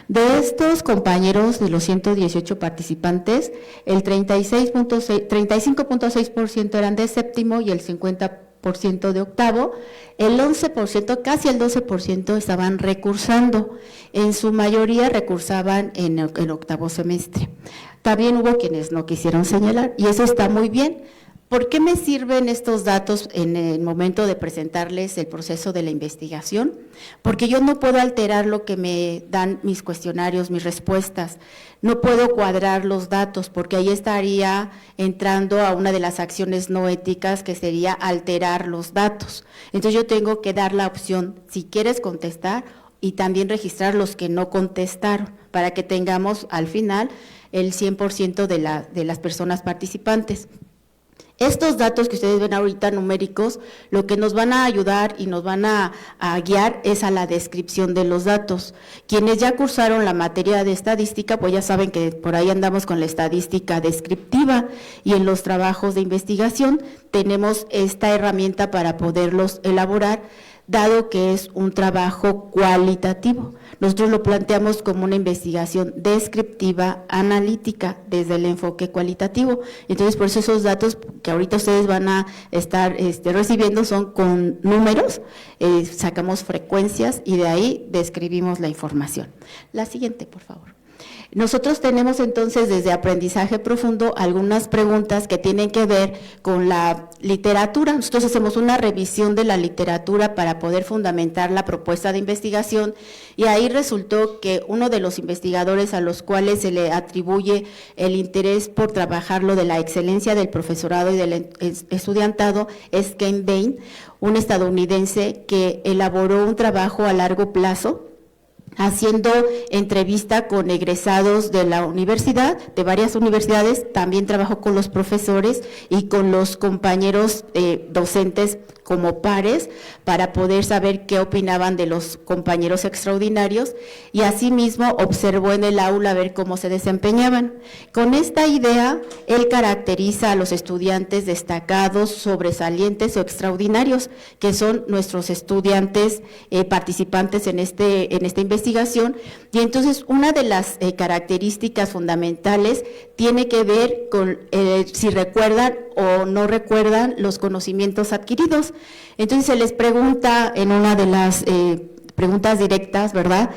De estos compañeros, de los 118 participantes, el 35.6% eran de séptimo y el 50% de octavo, el 11%, casi el 12% estaban recursando, en su mayoría recursaban en el octavo semestre. También hubo quienes no quisieron señalar y eso está muy bien. ¿Por qué me sirven estos datos en el momento de presentarles el proceso de la investigación? Porque yo no puedo alterar lo que me dan mis cuestionarios, mis respuestas. No puedo cuadrar los datos porque ahí estaría entrando a una de las acciones no éticas que sería alterar los datos. Entonces yo tengo que dar la opción, si quieres contestar, y también registrar los que no contestaron para que tengamos al final el 100% de las personas participantes. Estos datos que ustedes ven ahorita numéricos, lo que nos van a ayudar y nos van a guiar es a la descripción de los datos. Quienes ya cursaron la materia de estadística, pues ya saben que por ahí andamos con la estadística descriptiva y en los trabajos de investigación tenemos esta herramienta para poderlos elaborar, dado que es un trabajo cualitativo. Nosotros lo planteamos como una investigación descriptiva, analítica, desde el enfoque cualitativo. Entonces, por eso esos datos que ahorita ustedes van a estar recibiendo son con números, sacamos frecuencias y de ahí describimos la información. La siguiente, por favor. Nosotros tenemos entonces desde aprendizaje profundo algunas preguntas que tienen que ver con la literatura. Nosotros hacemos una revisión de la literatura para poder fundamentar la propuesta de investigación y ahí resultó que uno de los investigadores a los cuales se le atribuye el interés por trabajar lo de la excelencia del profesorado y del estudiantado es Ken Bain, un estadounidense que elaboró un trabajo a largo plazo haciendo entrevista con egresados de la universidad, de varias universidades, también trabajó con los profesores y con los compañeros docentes como pares para poder saber qué opinaban de los compañeros extraordinarios y asimismo observó en el aula a ver cómo se desempeñaban. Con esta idea, él caracteriza a los estudiantes destacados, sobresalientes o extraordinarios, que son nuestros estudiantes participantes en esta investigación, y entonces una de las características fundamentales tiene que ver con si recuerdan o no recuerdan los conocimientos adquiridos. Entonces se les pregunta en una de las preguntas directas, ¿verdad?,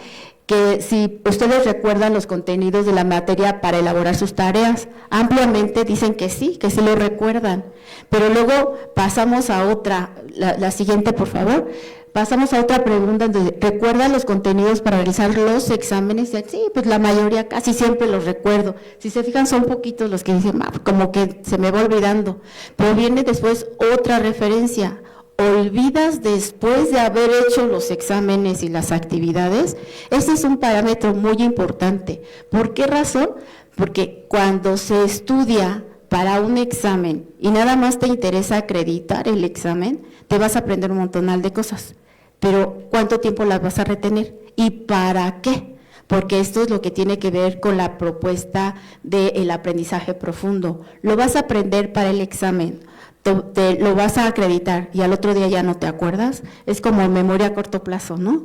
que si ustedes recuerdan los contenidos de la materia para elaborar sus tareas. Ampliamente dicen que sí lo recuerdan, pero luego pasamos a otra, la siguiente por favor. Pasamos a otra pregunta, donde ¿recuerdan los contenidos para realizar los exámenes? Sí, pues la mayoría, casi siempre los recuerdo. Si se fijan, son poquitos los que dicen, como que se me va olvidando. Pero viene después otra referencia. ¿Olvidas después de haber hecho los exámenes y las actividades? Ese es un parámetro muy importante. ¿Por qué razón? Porque cuando se estudia para un examen y nada más te interesa acreditar el examen, te vas a aprender un montonal de cosas. Pero ¿cuánto tiempo las vas a retener? ¿Y para qué? Porque esto es lo que tiene que ver con la propuesta del aprendizaje profundo. Lo vas a aprender para el examen, lo vas a acreditar y al otro día ya no te acuerdas. Es como memoria a corto plazo, ¿no?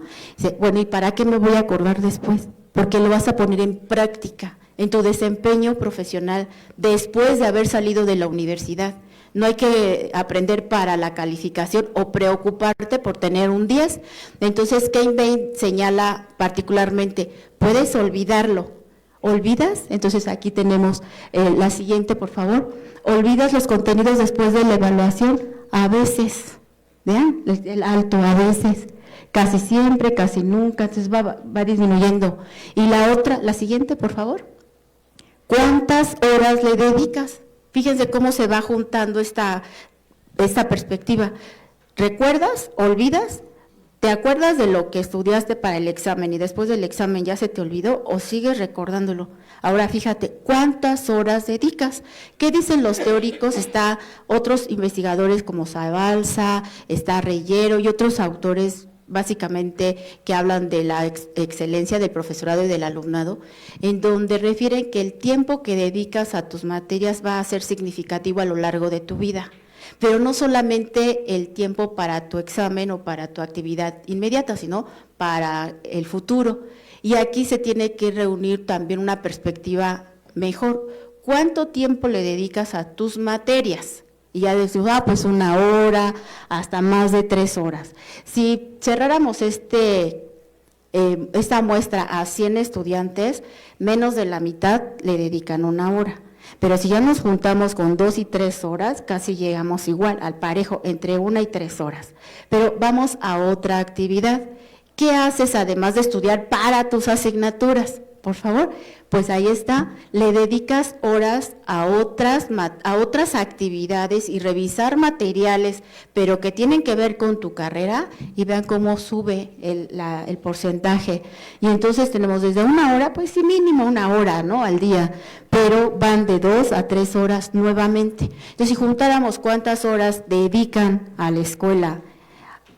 Bueno, ¿y para qué me voy a acordar después? Porque lo vas a poner en práctica, en tu desempeño profesional, después de haber salido de la universidad. No hay que aprender para la calificación o preocuparte por tener un 10. Entonces, Ken Bain señala particularmente, puedes olvidarlo ¿Olvidas? Entonces aquí tenemos la siguiente, por favor. ¿Olvidas los contenidos después de la evaluación? A veces, vean, el alto, a veces, casi siempre, casi nunca, entonces va disminuyendo. Y la otra, la siguiente, por favor. ¿Cuántas horas le dedicas? Fíjense cómo se va juntando esta perspectiva. ¿Recuerdas? ¿Olvidas? ¿Te acuerdas de lo que estudiaste para el examen y después del examen ya se te olvidó o sigues recordándolo? Ahora fíjate, ¿cuántas horas dedicas? ¿Qué dicen los teóricos? Está otros investigadores como Zabalza, está Reyero y otros autores básicamente que hablan de la excelencia del profesorado y del alumnado, en donde refieren que el tiempo que dedicas a tus materias va a ser significativo a lo largo de tu vida. Pero no solamente el tiempo para tu examen o para tu actividad inmediata, sino para el futuro. Y aquí se tiene que reunir también una perspectiva mejor. ¿Cuánto tiempo le dedicas a tus materias? Y ya decimos, pues 1 hora, hasta más de 3 horas. Si cerráramos esta muestra a 100 estudiantes, menos de la mitad le dedican 1 hora. Pero si ya nos juntamos con 2 y 3 horas, casi llegamos igual, al parejo, entre 1 y 3 horas. Pero vamos a otra actividad. ¿Qué haces además de estudiar para tus asignaturas? Por favor, pues ahí está, le dedicas horas a otras actividades y revisar materiales, pero que tienen que ver con tu carrera y vean cómo sube el porcentaje. Y entonces tenemos desde 1 hora, pues sí, mínimo 1 hora, ¿no?, al día, pero van de 2 a 3 horas nuevamente. Entonces, si juntáramos cuántas horas dedican a la escuela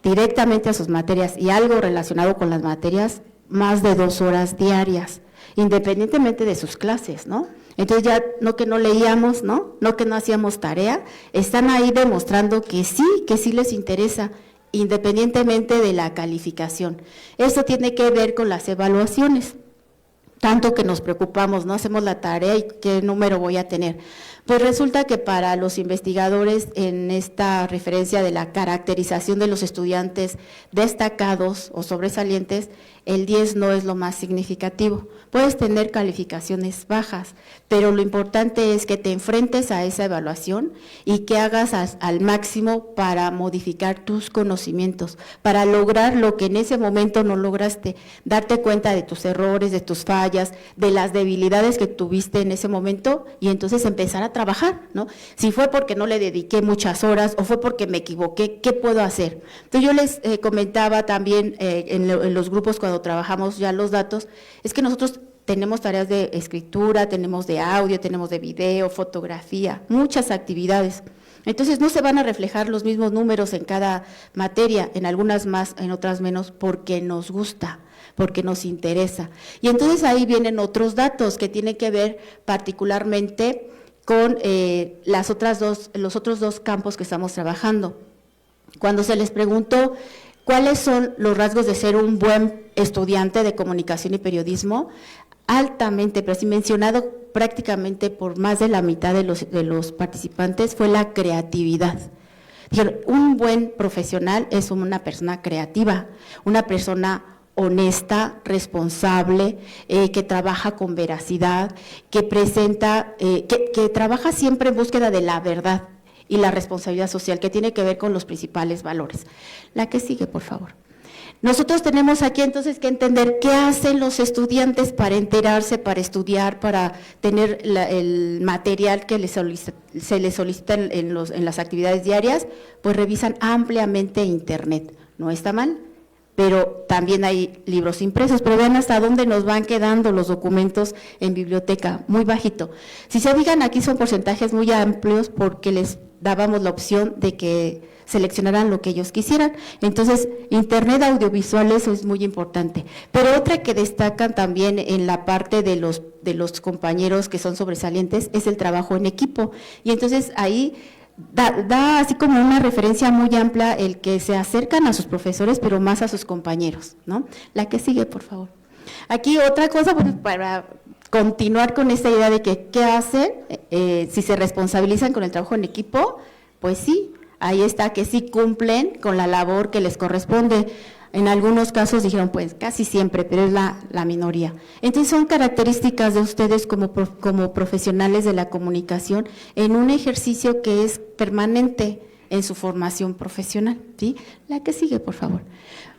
directamente a sus materias y algo relacionado con las materias, más de 2 horas diarias, independientemente de sus clases, ¿no? Entonces ya no que no leíamos, ¿no? No que no hacíamos tarea, están ahí demostrando que sí les interesa, independientemente de la calificación. Eso tiene que ver con las evaluaciones, tanto que nos preocupamos, ¿no? Hacemos la tarea y qué número voy a tener. Pues resulta que para los investigadores en esta referencia de la caracterización de los estudiantes destacados o sobresalientes, el 10 no es lo más significativo. Puedes tener calificaciones bajas, pero lo importante es que te enfrentes a esa evaluación y que hagas al máximo para modificar tus conocimientos, para lograr lo que en ese momento no lograste, darte cuenta de tus errores, de tus fallas, de las debilidades que tuviste en ese momento y entonces empezar a trabajar, ¿no? Si fue porque no le dediqué muchas horas o fue porque me equivoqué, ¿qué puedo hacer? Entonces yo les comentaba también en los grupos cuando trabajamos ya los datos, es que nosotros tenemos tareas de escritura, tenemos de audio, tenemos de video, fotografía, muchas actividades. Entonces no se van a reflejar los mismos números en cada materia, en algunas más, en otras menos, porque nos gusta, porque nos interesa. Y entonces ahí vienen otros datos que tienen que ver particularmente con los otros 2 campos que estamos trabajando. Cuando se les preguntó cuáles son los rasgos de ser un buen estudiante de comunicación y periodismo, altamente, pero sí mencionado prácticamente por más de la mitad de los participantes, fue la creatividad. Dijeron, un buen profesional es una persona creativa, una persona honesta, responsable, que trabaja con veracidad, que presenta, que trabaja siempre en búsqueda de la verdad y la responsabilidad social, que tiene que ver con los principales valores. La que sigue, por favor. Nosotros tenemos aquí entonces que entender qué hacen los estudiantes para enterarse, para estudiar, para tener el material que se les solicita en las actividades diarias, pues revisan ampliamente Internet. No está mal, pero también hay libros impresos, pero vean hasta dónde nos van quedando los documentos en biblioteca, muy bajito. Si se fijan, aquí son porcentajes muy amplios porque les dábamos la opción de que seleccionaran lo que ellos quisieran. Entonces, Internet audiovisual, eso es muy importante. Pero otra que destacan también en la parte de los compañeros que son sobresalientes es el trabajo en equipo. Y entonces ahí da así como una referencia muy amplia el que se acercan a sus profesores, pero más a sus compañeros, ¿no? La que sigue, por favor. Aquí otra cosa, bueno, para continuar con esta idea de que qué hacen, si se responsabilizan con el trabajo en equipo, pues sí, ahí está, que sí cumplen con la labor que les corresponde. En algunos casos dijeron, pues casi siempre, pero es la minoría. Entonces son características de ustedes como profesionales de la comunicación en un ejercicio que es permanente en su formación profesional, ¿sí? La que sigue, por favor.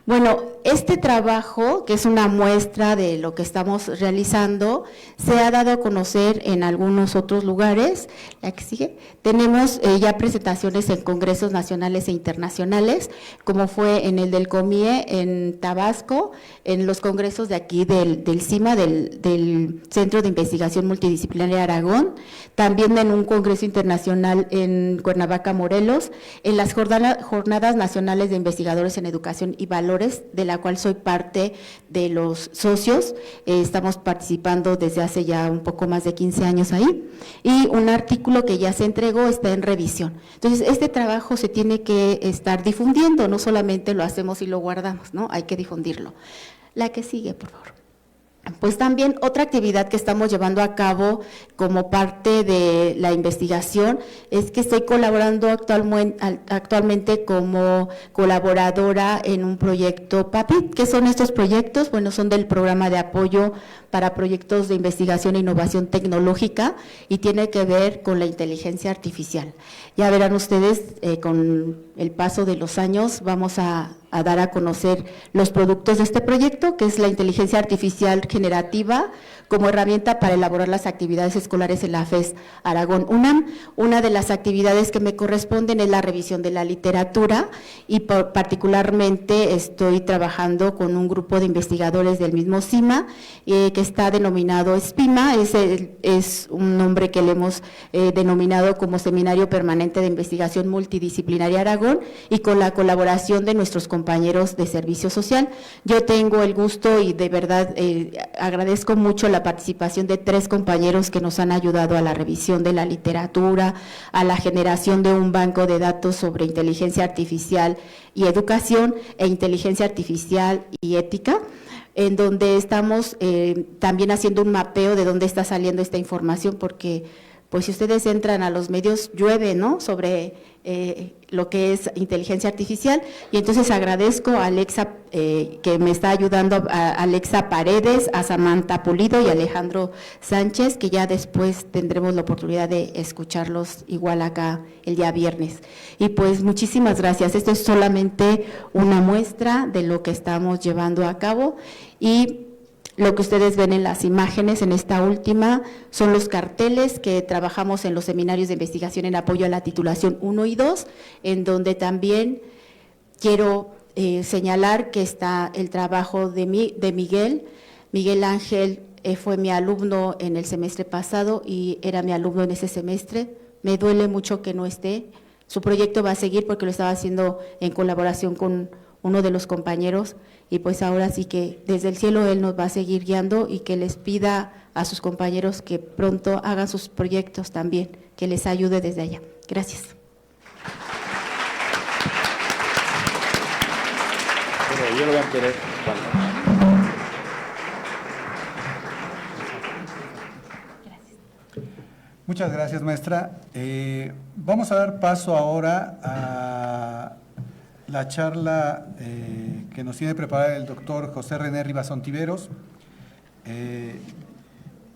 Bueno, este trabajo, que es una muestra de lo que estamos realizando, se ha dado a conocer en algunos otros lugares. La que sigue. Tenemos ya presentaciones en congresos nacionales e internacionales, como fue en el del COMIE en Tabasco, en los congresos de aquí del CIMA, del Centro de Investigación Multidisciplinaria Aragón, también en un congreso internacional en Cuernavaca, Morelos, en las jornadas nacionales de investigadores en educación y valores, de la cual soy parte de los socios. Estamos participando desde hace ya un poco más de 15 años ahí, y un artículo que ya se entregó está en revisión. Entonces, este trabajo se tiene que estar difundiendo, no solamente lo hacemos y lo guardamos, ¿no? Hay que difundirlo. La que sigue, por favor. Pues también otra actividad que estamos llevando a cabo como parte de la investigación es que estoy colaborando actualmente como colaboradora en un proyecto PAPIT. ¿Qué son estos proyectos? Bueno, son del programa de apoyo para proyectos de investigación e innovación tecnológica y tiene que ver con la inteligencia artificial. Ya verán ustedes, con el paso de los años vamos a dar a conocer los productos de este proyecto, que es la inteligencia artificial generativa como herramienta para elaborar las actividades escolares en la FES Aragón UNAM. Una de las actividades que me corresponden es la revisión de la literatura y particularmente estoy trabajando con un grupo de investigadores del mismo CIMA, que está denominado SPIMA, es un nombre que le hemos denominado como Seminario Permanente de Investigación Multidisciplinaria Aragón, y con la colaboración de nuestros compañeros de Servicio Social. Yo tengo el gusto y de verdad agradezco mucho la participación de 3 compañeros que nos han ayudado a la revisión de la literatura, a la generación de un banco de datos sobre inteligencia artificial y educación, e inteligencia artificial y ética, en donde estamos también haciendo un mapeo de dónde está saliendo esta información, porque pues si ustedes entran a los medios llueve, ¿no?, sobre lo que es inteligencia artificial, y entonces agradezco a Alexa, que me está ayudando, a Alexa Paredes, a Samantha Pulido y a Alejandro Sánchez, que ya después tendremos la oportunidad de escucharlos igual acá el día viernes. Y pues muchísimas gracias, esto es solamente una muestra de lo que estamos llevando a cabo, y lo que ustedes ven en las imágenes, en esta última, son los carteles que trabajamos en los seminarios de investigación en apoyo a la titulación 1 y 2, en donde también quiero señalar que está el trabajo de Miguel. Miguel Ángel fue mi alumno en el semestre pasado y era mi alumno en ese semestre. Me duele mucho que no esté. Su proyecto va a seguir porque lo estaba haciendo en colaboración con uno de los compañeros, y pues ahora sí que desde el cielo él nos va a seguir guiando, y que les pida a sus compañeros que pronto hagan sus proyectos también, que les ayude desde allá. Gracias. Bueno, yo lo voy a querer. Muchas gracias, maestra. Vamos a dar paso ahora a la charla que nos tiene preparada el doctor José René Rivas Ontiveros,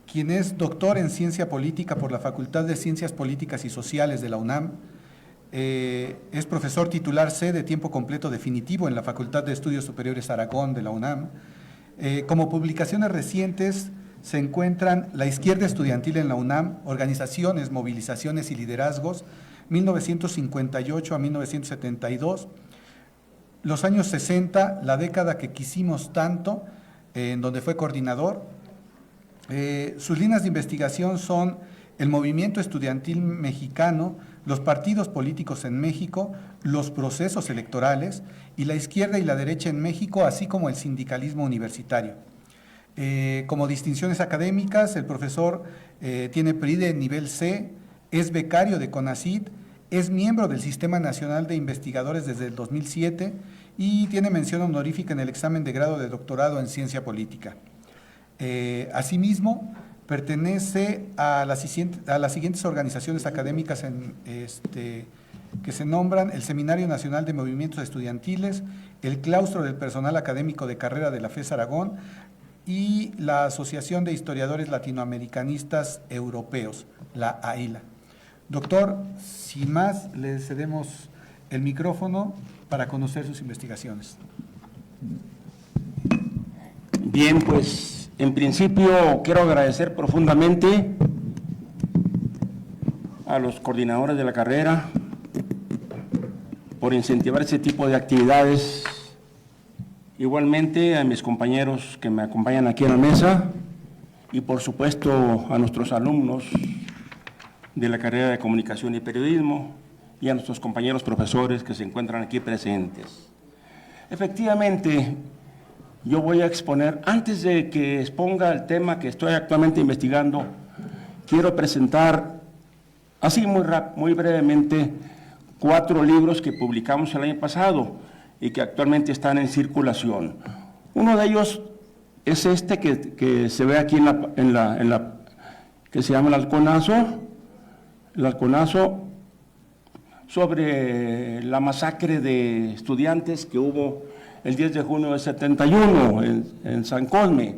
quien es doctor en Ciencia Política por la Facultad de Ciencias Políticas y Sociales de la UNAM, es profesor titular C de tiempo completo definitivo en la Facultad de Estudios Superiores Aragón de la UNAM. Como publicaciones recientes se encuentran La izquierda estudiantil en la UNAM, Organizaciones, Movilizaciones y Liderazgos, 1958 a 1972, Los años 60, la década que quisimos tanto, en donde fue coordinador. Sus líneas de investigación son el movimiento estudiantil mexicano, los partidos políticos en México, los procesos electorales y la izquierda y la derecha en México, así como el sindicalismo universitario. Como distinciones académicas, el profesor tiene PRI de nivel C, es becario de CONACYT, es miembro del Sistema Nacional de Investigadores desde el 2007 y tiene mención honorífica en el examen de grado de doctorado en Ciencia Política. Asimismo, pertenece a las siguientes organizaciones académicas que se nombran el Seminario Nacional de Movimientos Estudiantiles, el Claustro del Personal Académico de Carrera de la FES Aragón y la Asociación de Historiadores Latinoamericanistas Europeos, la AILA. Doctor, sin más, le cedemos el micrófono para conocer sus investigaciones. Bien, pues en principio quiero agradecer profundamente a los coordinadores de la carrera por incentivar ese tipo de actividades, igualmente a mis compañeros que me acompañan aquí en la mesa y por supuesto a nuestros alumnos de la carrera de Comunicación y Periodismo y a nuestros compañeros profesores que se encuentran aquí presentes. Efectivamente, yo voy a exponer, antes de que exponga el tema que estoy actualmente investigando, quiero presentar, así muy brevemente, 4 libros que publicamos el año pasado y que actualmente están en circulación. Uno de ellos es este que se ve aquí que se llama el Halconazo, sobre la masacre de estudiantes que hubo el 10 de junio de 71 en San Cosme.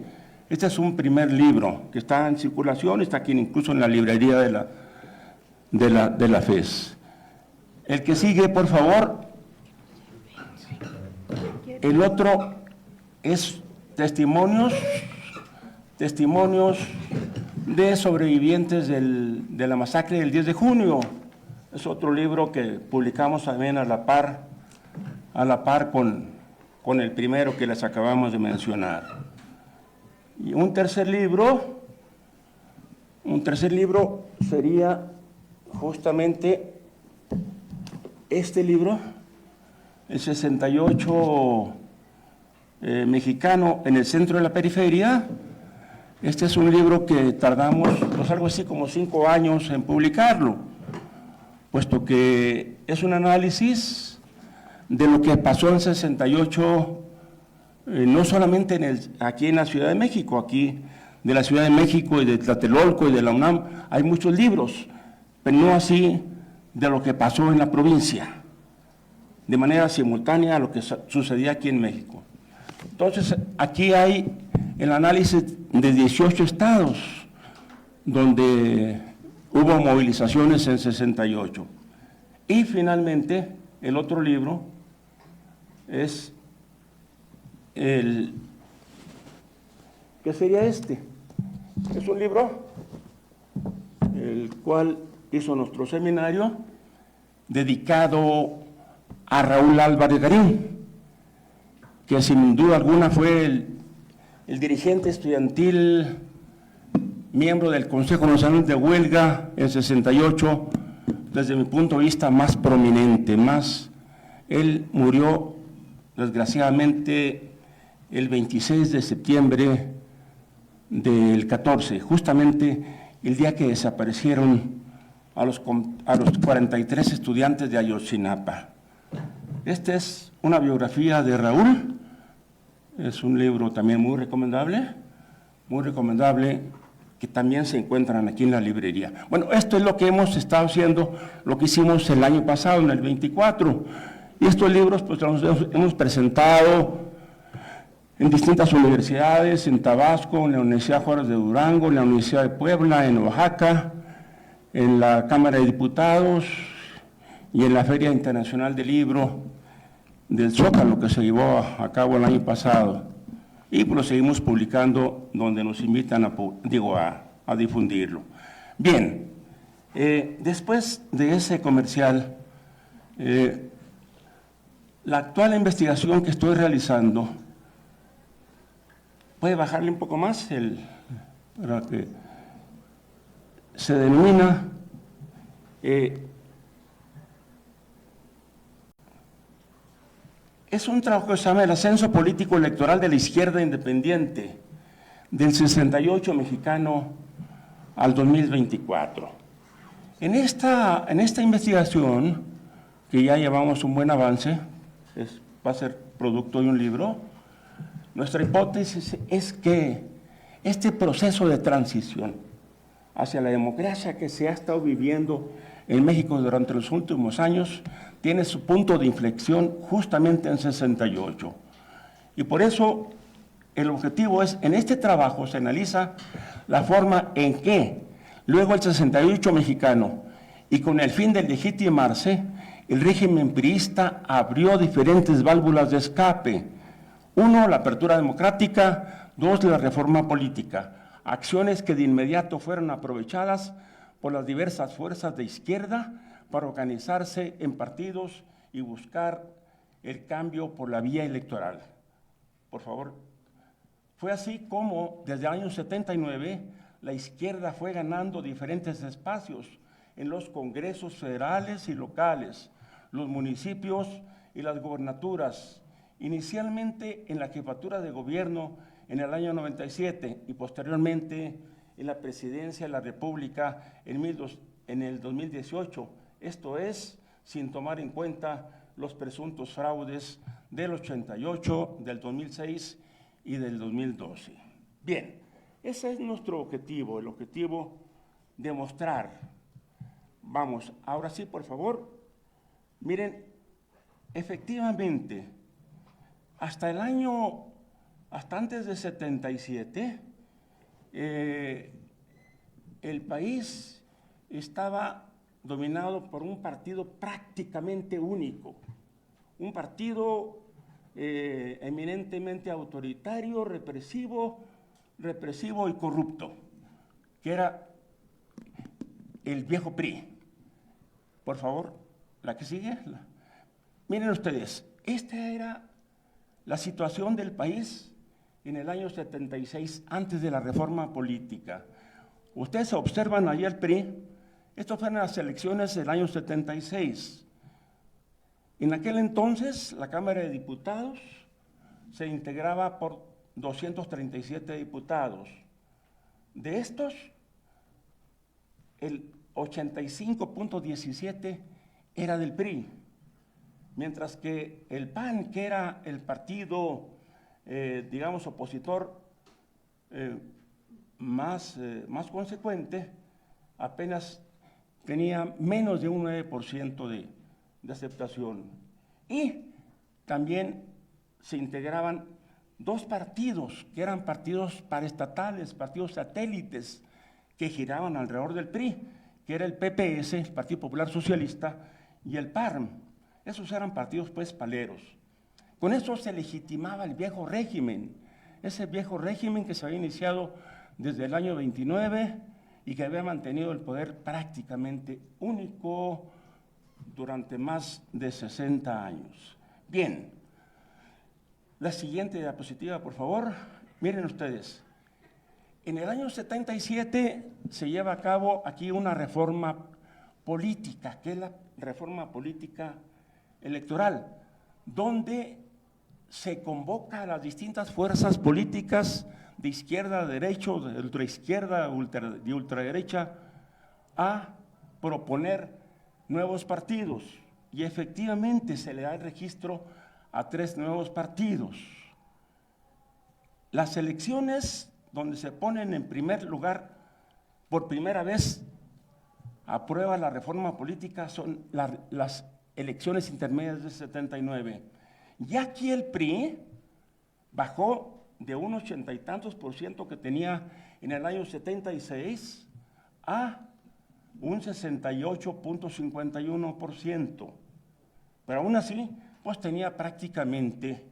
Este es un primer libro que está en circulación, está aquí incluso en la librería de la FES. El que sigue, por favor. El otro es testimonios de sobrevivientes de la masacre del 10 de junio. Es otro libro que publicamos también a la par con el primero que les acabamos de mencionar. Y un tercer libro sería justamente este libro, el 68 mexicano en el centro de la periferia. Este es un libro que tardamos pues algo así como 5 años en publicarlo, puesto que es un análisis de lo que pasó en 68, no solamente aquí en la Ciudad de México, aquí de la Ciudad de México y de Tlatelolco y de la UNAM, hay muchos libros, pero no así de lo que pasó en la provincia, de manera simultánea a lo que sucedía aquí en México. Entonces, aquí hay el análisis de 18 estados donde hubo movilizaciones en 68. Y finalmente, el otro libro es ¿qué sería este? Es un libro el cual hizo nuestro seminario dedicado a Raúl Álvarez Garín, que sin duda alguna fue el dirigente estudiantil, miembro del Consejo Nacional de Huelga en 68, desde mi punto de vista más prominente. Él murió desgraciadamente el 26 de septiembre del 14, justamente el día que desaparecieron a los 43 estudiantes de Ayotzinapa. Esta es una biografía de Raúl, es un libro también muy recomendable, que también se encuentran aquí en la librería. Bueno, esto es lo que hemos estado haciendo, lo que hicimos el año pasado, en el 24, y estos libros pues los hemos presentado en distintas universidades, en Tabasco, en la Universidad Juárez de Durango, en la Universidad de Puebla, en Oaxaca, en la Cámara de Diputados y en la Feria Internacional del Libro del Zócalo, que se llevó a cabo el año pasado. Y pues lo seguimos publicando donde nos invitan a difundirlo. Bien, después de ese comercial, la actual investigación que estoy realizando, ¿puede bajarle un poco más? Para que se denomina es un trabajo que se llama El ascenso político electoral de la izquierda independiente del 68 mexicano al 2024. En esta investigación, que ya llevamos un buen avance, va a ser producto de un libro, nuestra hipótesis es que este proceso de transición hacia la democracia que se ha estado viviendo en México durante los últimos años tiene su punto de inflexión justamente en 68. Y por eso el objetivo es, en este trabajo se analiza la forma en que luego el 68 mexicano, y con el fin de legitimarse, el régimen priista abrió diferentes válvulas de escape. 1, la apertura democrática; 2, la reforma política. Acciones que de inmediato fueron aprovechadas por las diversas fuerzas de izquierda para organizarse en partidos y buscar el cambio por la vía electoral. Por favor. Fue así como desde el año 79 la izquierda fue ganando diferentes espacios en los congresos federales y locales, los municipios y las gobernaturas, inicialmente en la jefatura de gobierno en el año 97 y posteriormente en la presidencia de la República en el 2018, esto es, sin tomar en cuenta los presuntos fraudes del 88, del 2006 y del 2012. Bien, ese es nuestro objetivo, el objetivo de mostrar. Vamos, ahora sí, por favor, miren, efectivamente, hasta antes de 77, el país estaba dominado por un partido prácticamente único, un partido eminentemente autoritario, represivo y corrupto, que era el viejo PRI. Por favor, la que sigue. Miren ustedes, esta era la situación del país en el año 76, antes de la reforma política. Ustedes observan ahí el PRI, estas fueron las elecciones del año 76. En aquel entonces, la Cámara de Diputados se integraba por 237 diputados. De estos, el 85.17 era del PRI, mientras que el PAN, que era el partido, digamos, opositor más consecuente, apenas tenía menos de un 9% de aceptación. Y también se integraban dos partidos, que eran partidos paraestatales, partidos satélites, que giraban alrededor del PRI, que era el PPS, el Partido Popular Socialista, y el PARM. Esos eran partidos, pues, paleros. Con eso se legitimaba el viejo régimen, ese viejo régimen que se había iniciado desde el año 29 y que había mantenido el poder prácticamente único durante más de 60 años. Bien, la siguiente diapositiva, por favor. Miren ustedes, en el año 77 se lleva a cabo aquí una reforma política, que es la reforma política electoral, donde se convoca a las distintas fuerzas políticas de izquierda, de derecha, de ultraizquierda, de ultraderecha, a proponer nuevos partidos. Y efectivamente se le da el registro a 3 nuevos partidos. Las elecciones donde se ponen en primer lugar, por primera vez, a prueba la reforma política, son las elecciones intermedias de 79. Y aquí el PRI bajó de un 80 y tantos % que tenía en el año 76 a un 68.51%. Pero aún así, pues tenía prácticamente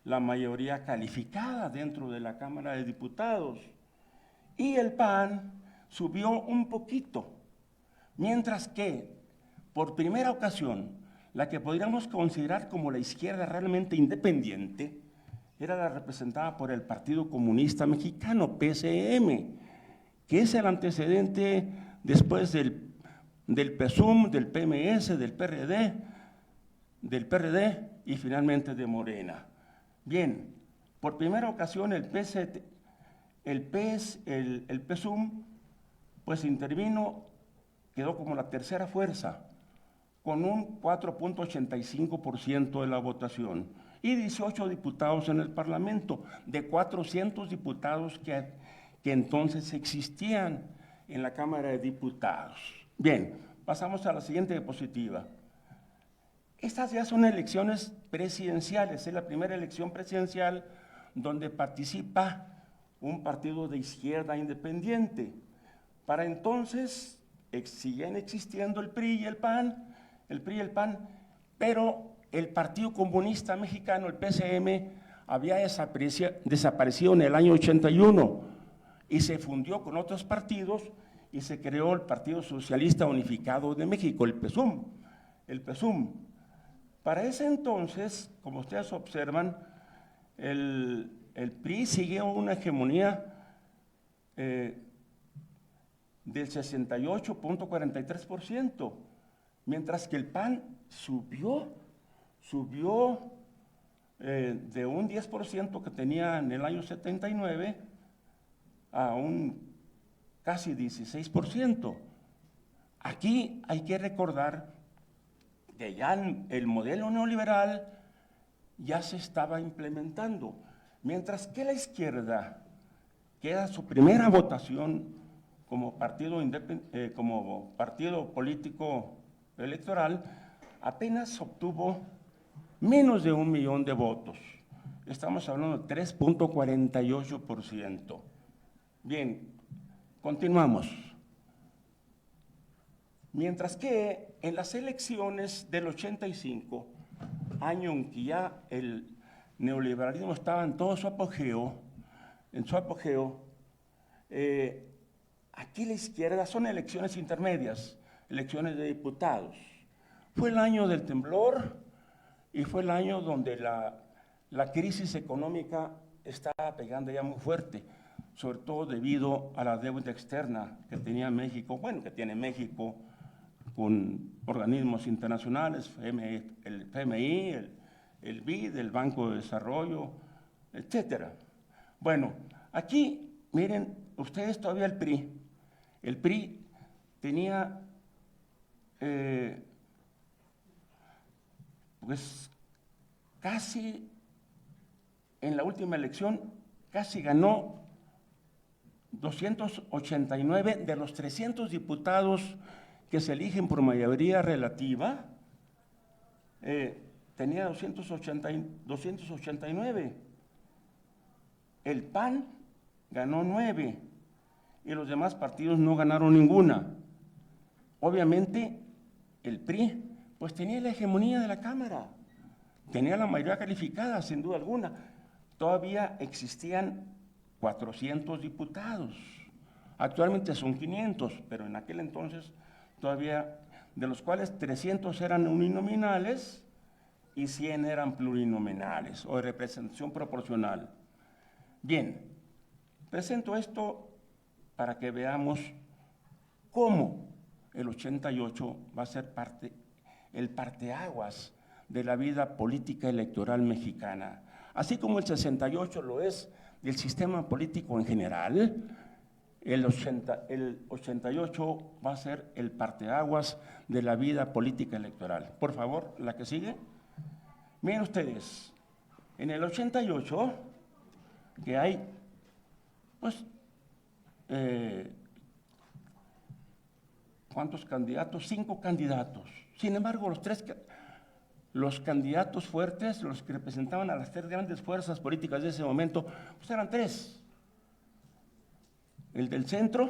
la mayoría calificada dentro de la Cámara de Diputados. Y el PAN subió un poquito, mientras que, por primera ocasión, la que podríamos considerar como la izquierda realmente independiente, era la representada por el Partido Comunista Mexicano, PCM, que es el antecedente después del PSUM, del PMS, del PRD y finalmente de Morena. Bien, por primera ocasión el PSUM pues intervino, quedó como la tercera fuerza, con un 4.85% de la votación y 18 diputados en el Parlamento, de 400 diputados que entonces existían en la Cámara de Diputados. Bien, Pasamos a la siguiente diapositiva. Estas ya son elecciones presidenciales, es la primera elección presidencial donde participa un partido de izquierda independiente. Para entonces siguen existiendo el PRI y el PAN, pero el Partido Comunista Mexicano, el PCM, había desaparecido en el año 81 y se fundió con otros partidos y se creó el Partido Socialista Unificado de México, el PSUM. Para ese entonces, como ustedes observan, el PRI siguió una hegemonía del 68.43%, mientras que el PAN subió de un 10% que tenía en el año 79 a un casi 16%. Aquí hay que recordar que ya el modelo neoliberal ya se estaba implementando, mientras que la izquierda, que era su primera votación como partido político electoral, apenas obtuvo menos de 1 millón de votos. Estamos hablando de 3.48%. Bien, continuamos. Mientras que en las elecciones del 85, año en que ya el neoliberalismo estaba en todo su apogeo, aquí la izquierda son elecciones intermedias, elecciones de diputados. Fue el año del temblor y fue el año donde la crisis económica estaba pegando ya muy fuerte, sobre todo debido a la deuda externa que tenía México, que tiene México con organismos internacionales, el FMI, el BID, el Banco de Desarrollo, etcétera. Bueno, aquí, miren, ustedes todavía el PRI tenía, pues, casi, en la última elección, casi ganó 289 de los 300 diputados que se eligen por mayoría relativa, tenía 289. El PAN ganó 9 y los demás partidos no ganaron ninguna. Obviamente, el PRI, pues tenía la hegemonía de la Cámara, tenía la mayoría calificada, sin duda alguna. Todavía existían 400 diputados. Actualmente son 500, pero en aquel entonces todavía, de los cuales 300 eran uninominales y 100 eran plurinominales o de representación proporcional. Bien, presento esto para que veamos cómo el 88 va a ser el parteaguas de la vida política electoral mexicana, así como el 68 lo es del sistema político en general. El 88 va a ser el parteaguas de la vida política electoral. Por favor, la que sigue. Miren ustedes, en el 88, que hay, pues, ¿cuántos candidatos? 5 candidatos. Sin embargo, los candidatos fuertes, los que representaban a las 3 grandes fuerzas políticas de ese momento, pues eran 3. El del centro,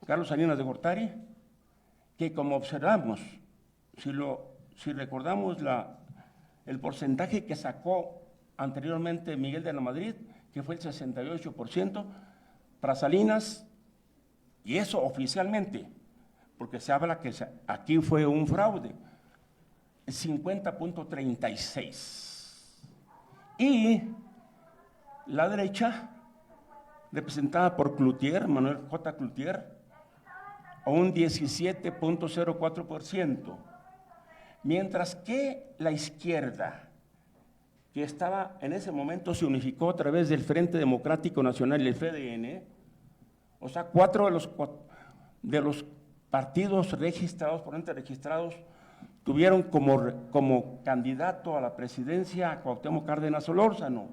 Carlos Salinas de Gortari, que como observamos, si recordamos el porcentaje que sacó anteriormente Miguel de la Madrid, que fue el 68%, para Salinas, y eso oficialmente, porque se habla que aquí fue un fraude, 50.36. Y la derecha, representada por Cloutier, Manuel J. Cloutier, a un 17.04%, mientras que la izquierda, que estaba en ese momento, se unificó a través del Frente Democrático Nacional y el FDN, o sea, 4 de los partidos registrados, por ente registrados, tuvieron como candidato a la presidencia a Cuauhtémoc Cárdenas Solórzano.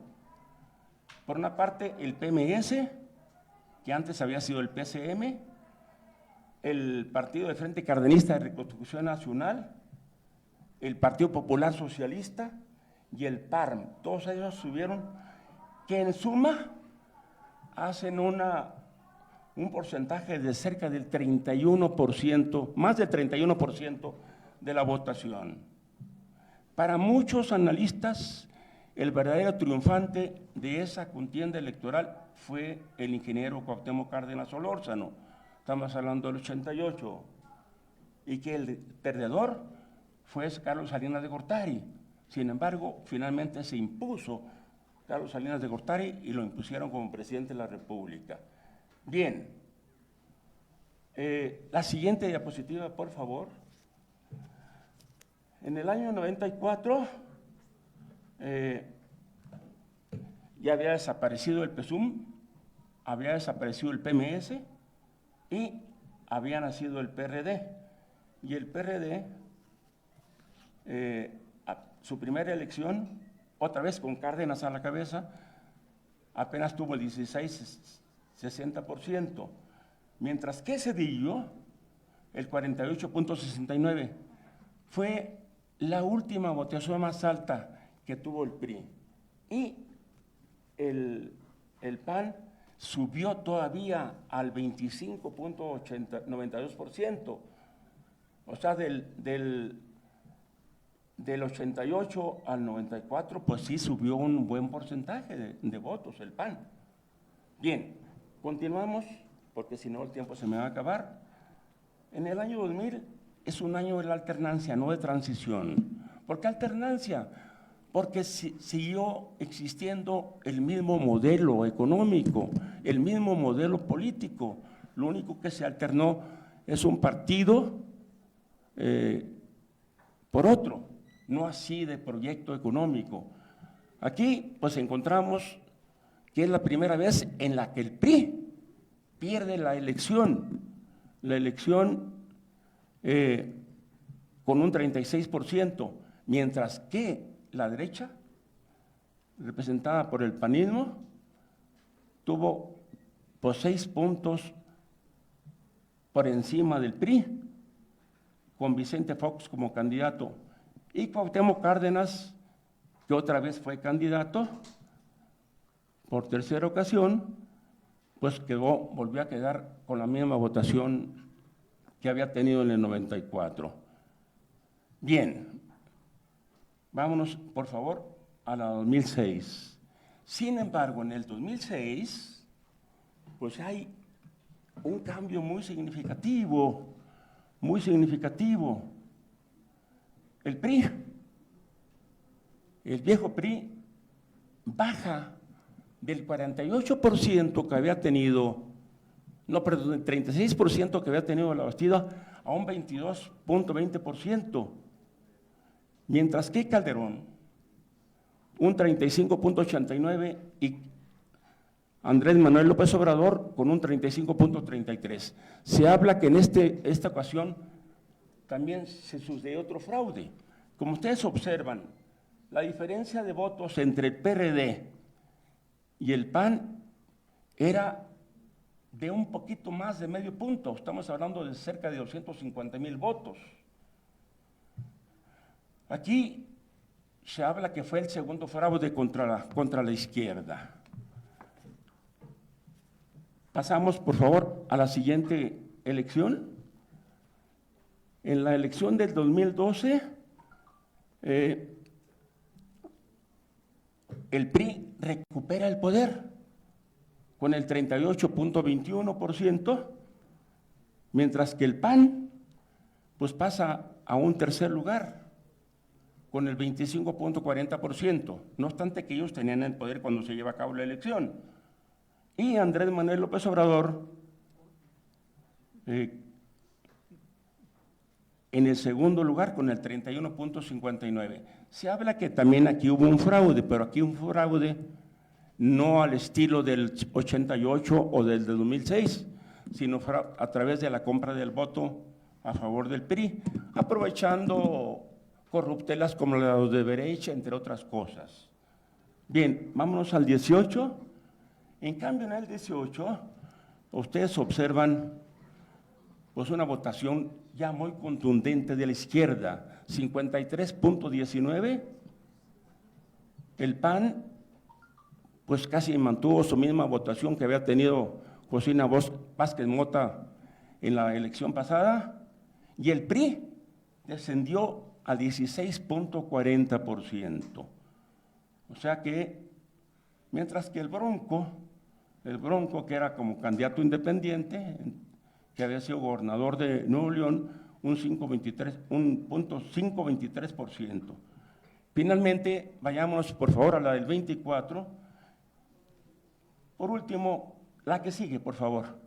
Por una parte, el PMS, que antes había sido el PCM, el Partido de Frente Cardenista de Reconstrucción Nacional, el Partido Popular Socialista y el PARM. Todos ellos subieron, que en suma hacen un porcentaje de cerca del 31%, más del 31% de la votación. Para muchos analistas, el verdadero triunfante de esa contienda electoral fue el ingeniero Cuauhtémoc Cárdenas Solórzano, estamos hablando del 88, y que el perdedor fue Carlos Salinas de Gortari. Sin embargo, finalmente se impuso Carlos Salinas de Gortari y lo impusieron como presidente de la República. Bien, la siguiente diapositiva, por favor. En el año 94 ya había desaparecido el PSUM, había desaparecido el PMS y había nacido el PRD. Y el PRD, su primera elección, otra vez con Cárdenas a la cabeza, apenas tuvo el 16,60%, mientras que Zedillo, el 48,69%, fue la última votación más alta que tuvo el PRI. Y el PAN subió todavía al 25,92%, o sea, del 88 al 94, pues sí subió un buen porcentaje de votos el PAN. Bien, continuamos, porque si no el tiempo se me va a acabar. En el año 2000 es un año de la alternancia, no de transición. ¿Por qué alternancia? Porque siguió existiendo el mismo modelo económico, el mismo modelo político. Lo único que se alternó es un partido por otro, no así de proyecto económico. Aquí pues encontramos que es la primera vez en la que el PRI pierde la elección con un 36%, mientras que la derecha, representada por el panismo, tuvo pues 6 puntos por encima del PRI, con Vicente Fox como candidato, y Cuauhtémoc Cárdenas, que otra vez fue candidato, por tercera ocasión, pues volvió a quedar con la misma votación que había tenido en el 94. Bien, vámonos por favor a la 2006. Sin embargo, en el 2006, pues hay un cambio muy significativo. El PRI, el viejo PRI, baja del 48% que había tenido, no, perdón, el 36% que había tenido la Bastida a un 22,20%, mientras que Calderón, un 35,89% y Andrés Manuel López Obrador con un 35,33%. Se habla que en esta ocasión también se sucedió otro fraude. Como ustedes observan, la diferencia de votos entre el PRD y el PAN era de un poquito más de medio punto. Estamos hablando de cerca de 250,000 votos. Aquí se habla que fue el segundo fraude contra la izquierda. Pasamos, por favor, a la siguiente elección. En la elección del 2012, el PRI recupera el poder con el 38,21%, mientras que el PAN pues pasa a un tercer lugar con el 25,40%, no obstante que ellos tenían el poder cuando se lleva a cabo la elección. Y Andrés Manuel López Obrador en el segundo lugar con el 31,59%. Se habla que también aquí hubo un fraude, pero aquí un fraude no al estilo del 88 o del de 2006, sino a través de la compra del voto a favor del PRI, aprovechando corruptelas como las de Brecht, entre otras cosas. Bien, vámonos al 18. En cambio, en el 18, ustedes observan pues una votación ya muy contundente de la izquierda, 53.19. El PAN, pues casi mantuvo su misma votación que había tenido Josefina Vázquez Mota en la elección pasada, y el PRI descendió a 16.40%. O sea que, mientras que el Bronco, que era como candidato independiente, que había sido gobernador de Nuevo León, un 5.23%. Finalmente, vayámonos por favor a la del 24. Por último, la que sigue, por favor.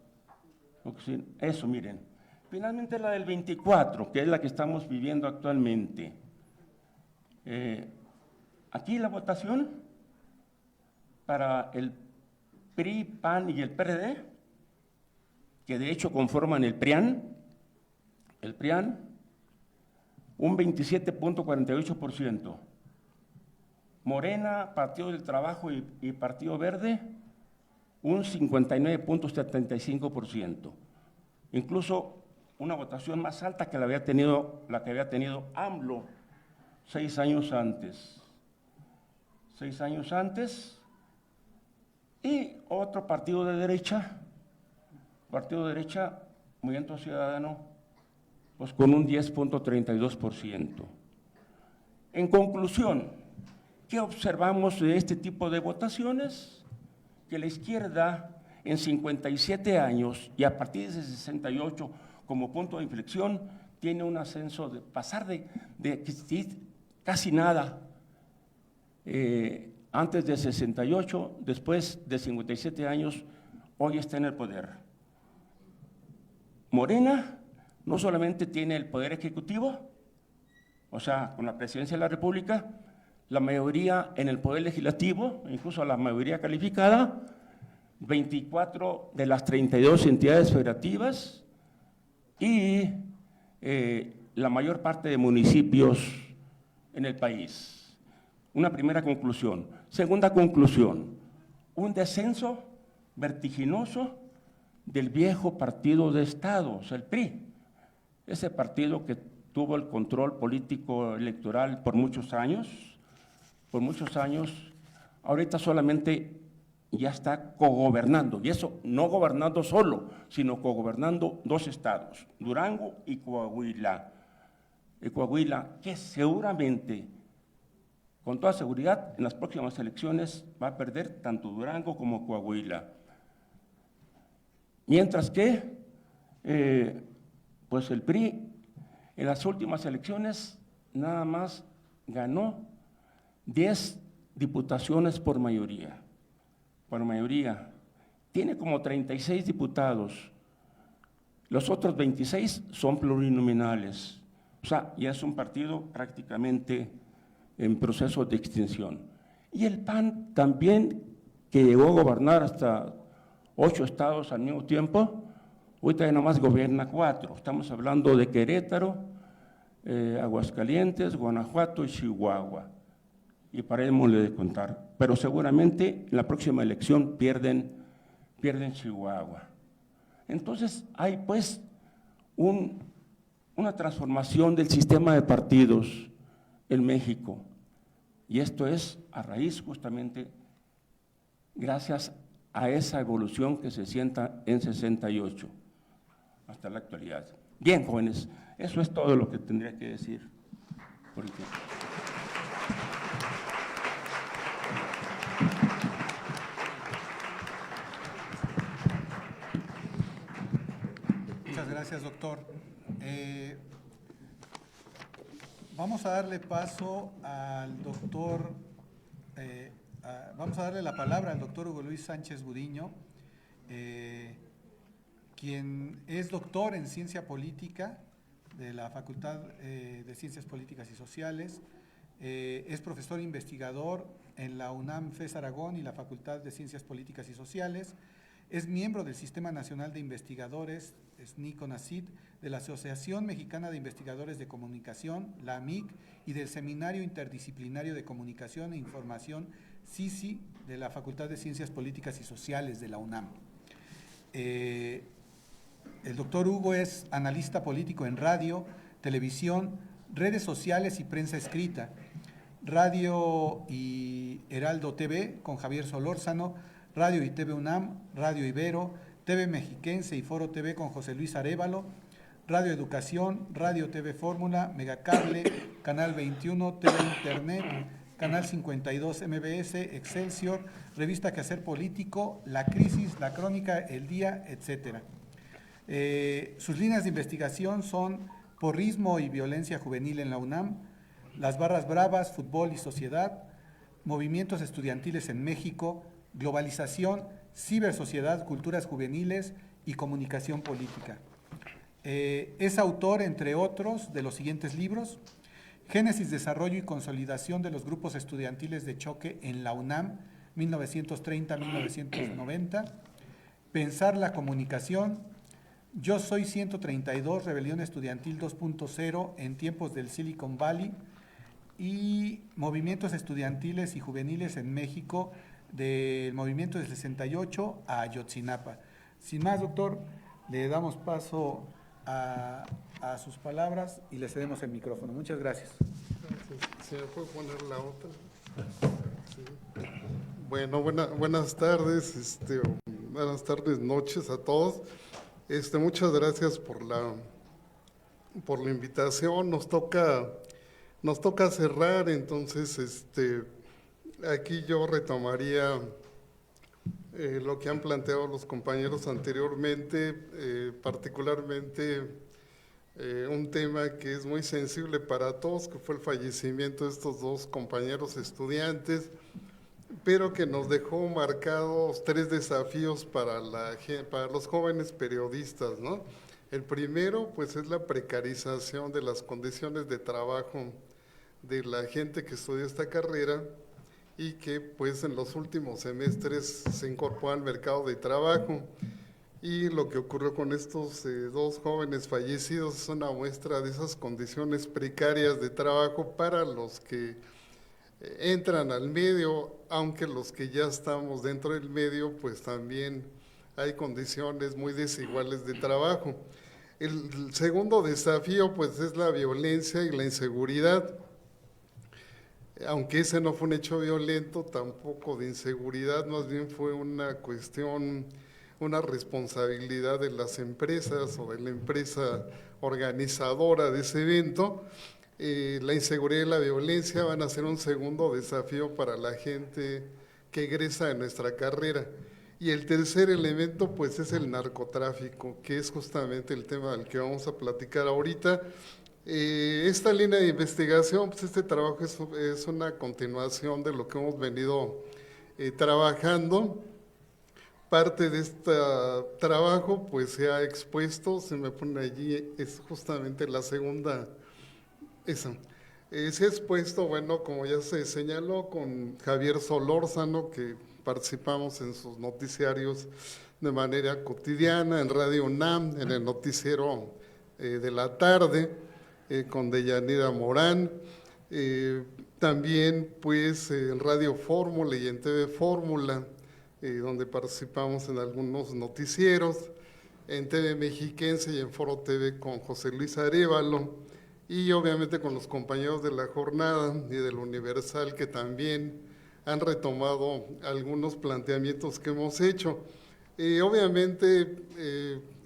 Eso, miren. Finalmente la del 24, que es la que estamos viviendo actualmente. Aquí la votación para el PRI, PAN y el PRD, que de hecho conforman el PRIAN, un 27.48%. Morena, Partido del Trabajo y Partido Verde, un 59.75%. Incluso una votación más alta que la que había tenido AMLO 6 años antes. 6 años antes. Y otro partido de derecha, Movimiento Ciudadano, pues con un 10.32%. En conclusión, ¿qué observamos de este tipo de votaciones? Que la izquierda en 57 años y a partir de 68 como punto de inflexión tiene un ascenso de pasar de casi nada antes de 68, después de 57 años, hoy está en el poder. Morena no solamente tiene el poder ejecutivo, o sea, con la presidencia de la República, la mayoría en el poder legislativo, incluso la mayoría calificada, 24 de las 32 entidades federativas y la mayor parte de municipios en el país. Una primera conclusión. Segunda conclusión, un descenso vertiginoso del viejo partido de Estado, o sea, el PRI, ese partido que tuvo el control político electoral por muchos años, ahorita solamente ya está cogobernando, y eso no gobernando solo, sino cogobernando 2 estados, Durango y Coahuila. Que seguramente, con toda seguridad, en las próximas elecciones va a perder tanto Durango como Coahuila. Mientras que, pues el PRI en las últimas elecciones nada más ganó 10 diputaciones por mayoría. Tiene como 36 diputados, los otros 26 son plurinominales, o sea, ya es un partido prácticamente en proceso de extinción. Y el PAN también, que llegó a gobernar hasta 8 estados al mismo tiempo, ahorita ya nomás gobierna 4, estamos hablando de Querétaro, Aguascalientes, Guanajuato y Chihuahua. Y parémosle de contar, pero seguramente en la próxima elección pierden Chihuahua. Entonces hay pues una transformación del sistema de partidos en México, y esto es a raíz justamente gracias a esa evolución que se sienta en 68 hasta la actualidad. Bien, jóvenes, eso es todo lo que tendría que decir por el tiempo. Muchas gracias, doctor. Vamos a darle paso al doctor, vamos a darle la palabra al doctor Hugo Luis Sánchez Gudiño, quien es doctor en Ciencia Política de la Facultad de Ciencias Políticas y Sociales, es profesor investigador en la UNAM FES Aragón y la Facultad de Ciencias Políticas y Sociales, es miembro del Sistema Nacional de Investigadores, SNI-CONACYT, de la Asociación Mexicana de Investigadores de Comunicación, la AMIC, y del Seminario Interdisciplinario de Comunicación e Información, SICI, de la Facultad de Ciencias Políticas y Sociales de la UNAM. El doctor Hugo es analista político en radio, televisión, redes sociales y prensa escrita. Radio y Heraldo TV con Javier Solórzano, Radio y TV UNAM, Radio Ibero, TV Mexiquense y Foro TV con José Luis Arévalo, Radio Educación, Radio TV Fórmula, Megacable, Canal 21, TV Internet, Canal 52 MBS, Excelsior, Revista Quehacer Político, La Crisis, La Crónica, El Día, etc. Sus líneas de investigación son porrismo y violencia juvenil en la UNAM, Las Barras Bravas, Fútbol y Sociedad, Movimientos Estudiantiles en México, Globalización, Cibersociedad, Culturas Juveniles y Comunicación Política. Es autor, entre otros, de los siguientes libros: Génesis, Desarrollo y Consolidación de los Grupos Estudiantiles de Choque en la UNAM, 1930-1990, Pensar la Comunicación, Yo Soy 132, Rebelión Estudiantil 2.0 en tiempos del Silicon Valley, y Movimientos Estudiantiles y Juveniles en México, del movimiento del 68 a Ayotzinapa. Sin más, doctor, le damos paso a sus palabras y le cedemos el micrófono. Muchas gracias. ¿Se me puede poner la otra? Sí. Bueno, buenas tardes, buenas tardes, noches a todos. Muchas gracias por la invitación. Nos toca cerrar, entonces aquí yo retomaría lo que han planteado los compañeros anteriormente, particularmente un tema que es muy sensible para todos, que fue el fallecimiento de estos dos compañeros estudiantes, pero que nos dejó marcados 3 desafíos para los jóvenes periodistas, ¿no? El primero, pues, es la precarización de las condiciones de trabajo de la gente que estudia esta carrera y que, pues, en los últimos semestres se incorpora al mercado de trabajo. Y lo que ocurrió con estos 2 jóvenes fallecidos es una muestra de esas condiciones precarias de trabajo para los que entran al medio, aunque los que ya estamos dentro del medio, pues también hay condiciones muy desiguales de trabajo. El segundo desafío, pues, es la violencia y la inseguridad. Aunque ese no fue un hecho violento, tampoco de inseguridad, más bien fue una cuestión, una responsabilidad de las empresas o de la empresa organizadora de ese evento. La inseguridad y la violencia van a ser un segundo desafío para la gente que egresa de nuestra carrera. Y el tercer elemento, pues, es el narcotráfico, que es justamente el tema del que vamos a platicar ahorita. Esta línea de investigación, pues este trabajo es una continuación de lo que hemos venido trabajando. Parte de este trabajo, pues, se ha expuesto, se me pone allí, es justamente la segunda, esa. Se ha expuesto, bueno, como ya se señaló, con Javier Solórzano, que participamos en sus noticiarios de manera cotidiana, en Radio UNAM, en el noticiero de la tarde, con Deyanira Morán, también, pues, en Radio Fórmula y en TV Fórmula, donde participamos en algunos noticieros, en TV Mexiquense y en Foro TV con José Luis Arévalo, y obviamente con los compañeros de La Jornada y del Universal, que también han retomado algunos planteamientos que hemos hecho. Obviamente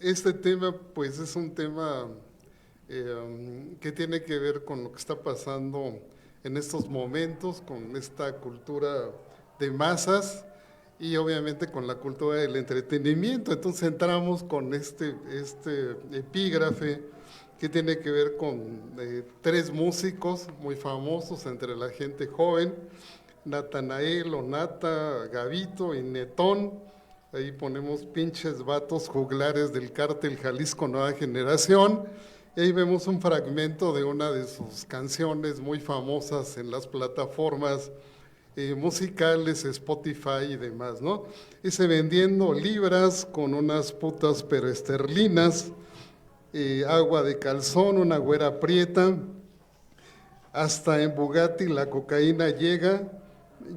este tema, pues, es un tema que tiene que ver con lo que está pasando en estos momentos, con esta cultura de masas y obviamente con la cultura del entretenimiento. Entonces entramos con este epígrafe que tiene que ver con 3 músicos muy famosos entre la gente joven: Natanael o Nata, Gavito y Netón. Ahí ponemos pinches vatos juglares del cártel Jalisco Nueva Generación. Y ahí vemos un fragmento de una de sus canciones muy famosas en las plataformas musicales, Spotify y demás, ¿no? Dice: vendiendo libras con unas putas pero esterlinas, agua de calzón, una güera prieta, hasta en Bugatti la cocaína llega,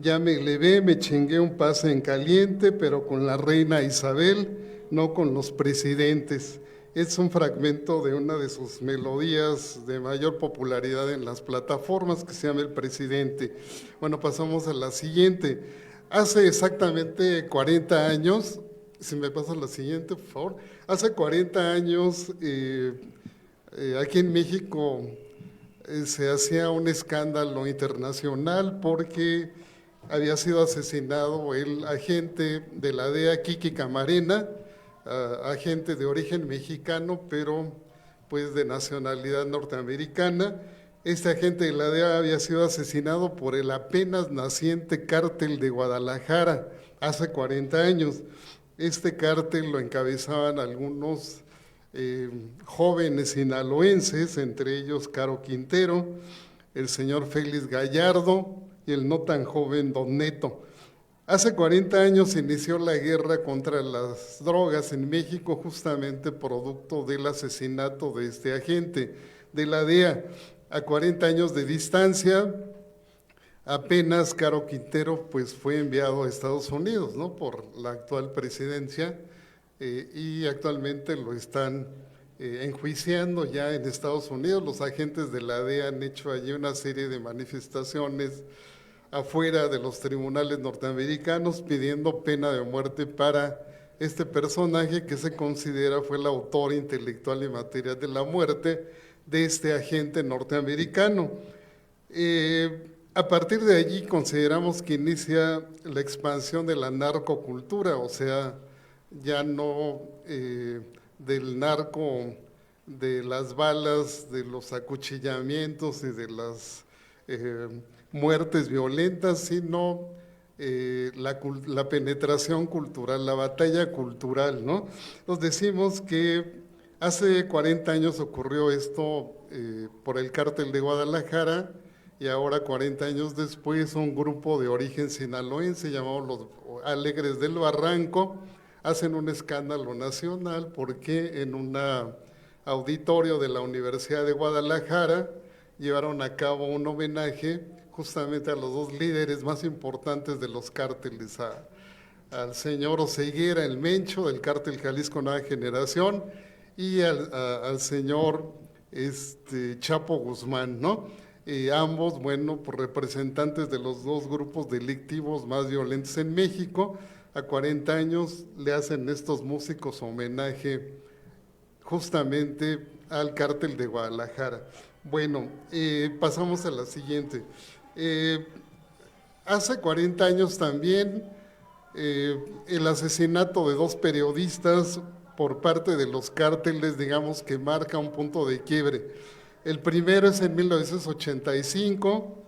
ya me elevé, me chingué un pase en caliente, pero con la reina Isabel, no con los presidentes. es un fragmento de una de sus melodías de mayor popularidad en las plataformas, que se llama El Presidente. Bueno, pasamos a la siguiente. Hace exactamente 40 años, si me pasa la siguiente, por favor. Hace 40 años, aquí en México se hacía un escándalo internacional porque había sido asesinado el agente de la DEA, Kiki Camarena, agente de origen mexicano, pero pues de nacionalidad norteamericana. Este agente de la DEA había sido asesinado por el apenas naciente cártel de Guadalajara hace 40 años. Este cártel lo encabezaban algunos jóvenes sinaloenses, entre ellos Caro Quintero, el señor Félix Gallardo y el no tan joven Don Neto. Hace 40 años se inició la guerra contra las drogas en México, justamente producto del asesinato de este agente de la DEA. A 40 años de distancia, apenas Caro Quintero pues, fue enviado a Estados Unidos, ¿no?, por la actual presidencia, y actualmente lo están enjuiciando ya en Estados Unidos. Los agentes de la DEA han hecho allí una serie de manifestaciones afuera de los tribunales norteamericanos pidiendo pena de muerte para este personaje que se considera fue el autor intelectual y material de la muerte de este agente norteamericano. A partir de allí consideramos que inicia la expansión de la narcocultura, o sea, ya no del narco de las balas, de los acuchillamientos y de las muertes violentas, sino la penetración cultural, la batalla cultural, ¿no? Nos decimos que hace 40 años ocurrió esto por el cártel de Guadalajara, y ahora 40 años después un grupo de origen sinaloense llamado los Alegres del Barranco hacen un escándalo nacional porque en un auditorio de la Universidad de Guadalajara llevaron a cabo un homenaje justamente a los dos líderes más importantes de los cárteles, al señor Oseguera, el Mencho, del cártel Jalisco Nueva Generación, y al señor Chapo Guzmán, ¿no? Ambos, bueno, por representantes de los dos grupos delictivos más violentos en México. A 40 años le hacen estos músicos homenaje justamente al cártel de Guadalajara. Bueno, pasamos a la siguiente. Hace 40 años también el asesinato de dos periodistas por parte de los cárteles, digamos que marca un punto de quiebre. El primero es en 1985,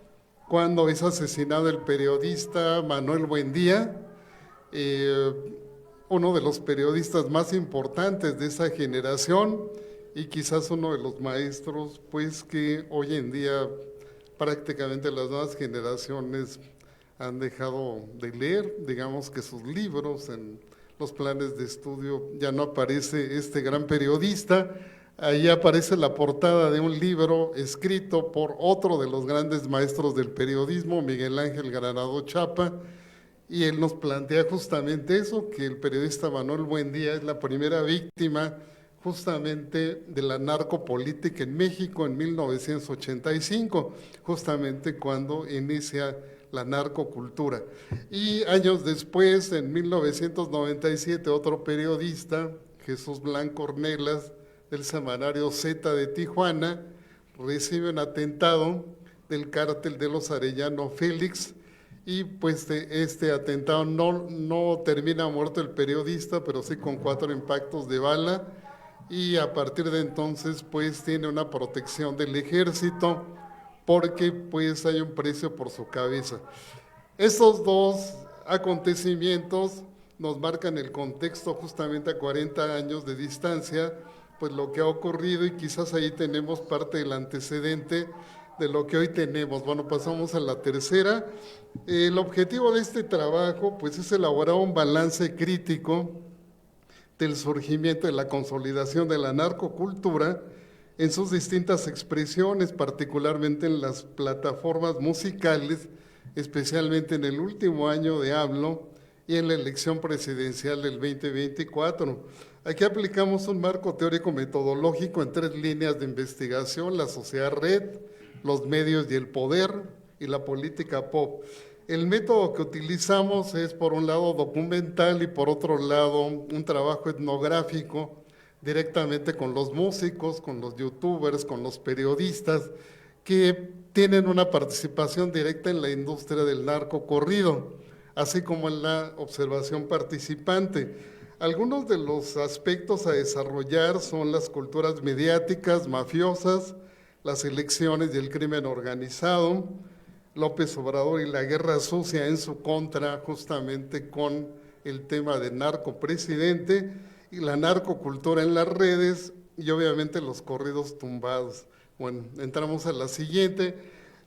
cuando es asesinado el periodista Manuel Buendía, uno de los periodistas más importantes de esa generación y quizás uno de los maestros, pues que hoy en día prácticamente las nuevas generaciones han dejado de leer, digamos que sus libros en los planes de estudio ya no aparece este gran periodista. Ahí aparece la portada de un libro escrito por otro de los grandes maestros del periodismo, Miguel Ángel Granado Chapa, y él nos plantea justamente eso, que el periodista Manuel Buendía es la primera víctima justamente de la narcopolítica en México en 1985, justamente cuando inicia la narcocultura. Y años después, en 1997, otro periodista, Jesús Blanco Ornelas, del semanario Z de Tijuana, recibe un atentado del cártel de los Arellano Félix, y pues este atentado no termina muerto el periodista, pero sí con 4 impactos de bala, y a partir de entonces pues tiene una protección del ejército, porque pues hay un precio por su cabeza. Estos dos acontecimientos nos marcan el contexto justamente a 40 años de distancia, pues lo que ha ocurrido, y quizás ahí tenemos parte del antecedente de lo que hoy tenemos. Bueno, pasamos a la tercera. El objetivo de este trabajo pues es elaborar un balance crítico del surgimiento y la consolidación de la narcocultura en sus distintas expresiones, particularmente en las plataformas musicales, especialmente en el último año de AMLO, y en la elección presidencial del 2024. Aquí aplicamos un marco teórico metodológico en 3 líneas de investigación: la sociedad-red, los medios y el poder, y la política pop. El método que utilizamos es, por un lado, documental y por otro lado, un trabajo etnográfico directamente con los músicos, con los youtubers, con los periodistas que tienen una participación directa en la industria del narcocorrido, así como en la observación participante. Algunos de los aspectos a desarrollar son las culturas mediáticas, mafiosas, las elecciones y el crimen organizado, López Obrador y la guerra sucia en su contra, justamente con el tema de narcopresidente, y la narcocultura en las redes, y obviamente los corridos tumbados. Bueno, entramos a la siguiente.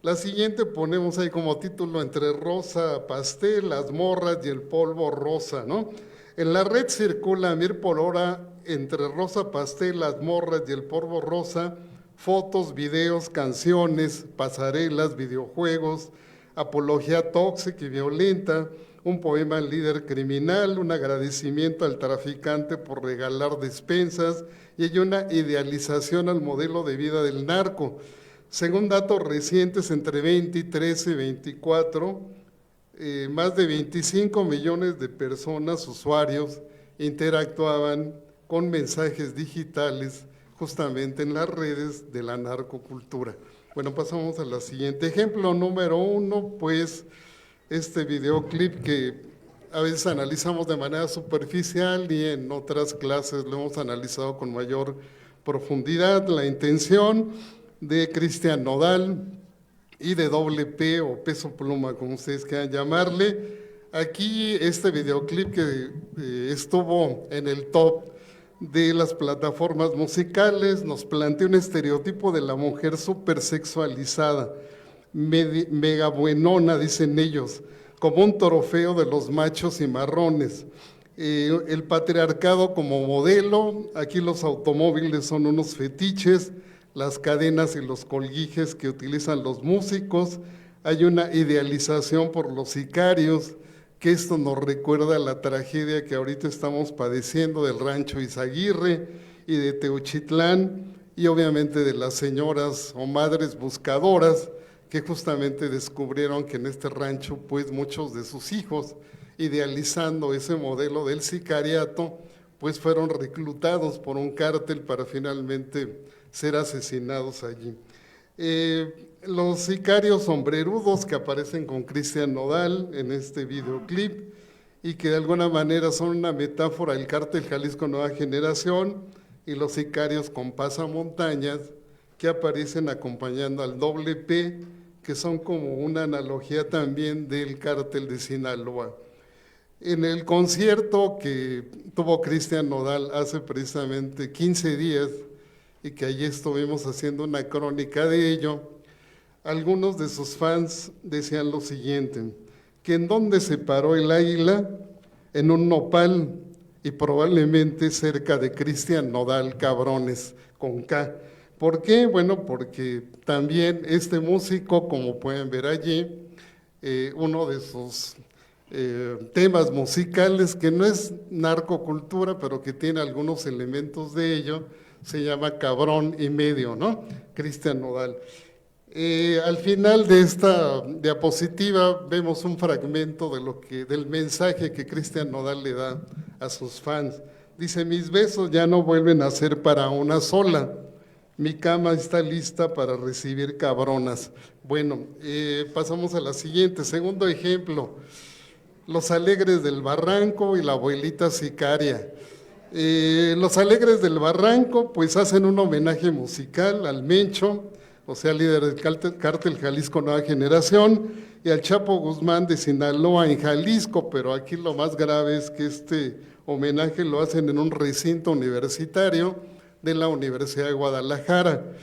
La siguiente ponemos ahí como título: entre rosa pastel, las morras y el polvo rosa, ¿no? En la red circula mir por hora, entre rosa pastel, las morras y el polvo rosa, fotos, videos, canciones, pasarelas, videojuegos, apología tóxica y violenta, un poema al líder criminal, un agradecimiento al traficante por regalar despensas, y hay una idealización al modelo de vida del narco. Según datos recientes, entre 2013 y 24, más de 25 millones de personas, usuarios, interactuaban con mensajes digitales justamente en las redes de la narcocultura. Bueno, pasamos a la siguiente. Ejemplo número 1, pues este videoclip que a veces analizamos de manera superficial y en otras clases lo hemos analizado con mayor profundidad. La intención de Cristian Nodal y de Doble P o Peso Pluma, como ustedes quieran llamarle. Aquí este videoclip que estuvo en el top de las plataformas musicales nos plantea un estereotipo de la mujer supersexualizada, mega buenona, dicen ellos, como un trofeo de los machos y marrones. El patriarcado como modelo, aquí los automóviles son unos fetiches, las cadenas y los colguijes que utilizan los músicos, hay una idealización por los sicarios, que esto nos recuerda la tragedia que ahorita estamos padeciendo del rancho Izaguirre y de Teuchitlán, y obviamente de las señoras o madres buscadoras que justamente descubrieron que en este rancho pues muchos de sus hijos, idealizando ese modelo del sicariato, pues fueron reclutados por un cártel para finalmente ser asesinados allí. Los sicarios sombrerudos que aparecen con Cristian Nodal en este videoclip y que de alguna manera son una metáfora del cártel Jalisco Nueva Generación, y los sicarios con pasamontañas que aparecen acompañando al Doble P, que son como una analogía también del cártel de Sinaloa. En el concierto que tuvo Cristian Nodal hace precisamente 15 días y que allí estuvimos haciendo una crónica de ello, algunos de sus fans decían lo siguiente: que en dónde se paró el águila, en un nopal, y probablemente cerca de Cristian Nodal, cabrones, con K. ¿Por qué? Bueno, porque también este músico, como pueden ver allí, uno de sus temas musicales, que no es narcocultura, pero que tiene algunos elementos de ello, se llama Cabrón y Medio, ¿no? Cristian Nodal. Al final de esta diapositiva vemos un fragmento del mensaje que Cristian Nodal le da a sus fans. Dice: mis besos ya no vuelven a ser para una sola, mi cama está lista para recibir cabronas. Bueno, pasamos a la siguiente, segundo ejemplo: Los Alegres del Barranco y la abuelita sicaria. Los Alegres del Barranco pues hacen un homenaje musical al Mencho, o sea, líder del cártel Jalisco Nueva Generación, y al Chapo Guzmán de Sinaloa en Jalisco, pero aquí lo más grave es que este homenaje lo hacen en un recinto universitario de la Universidad de Guadalajara.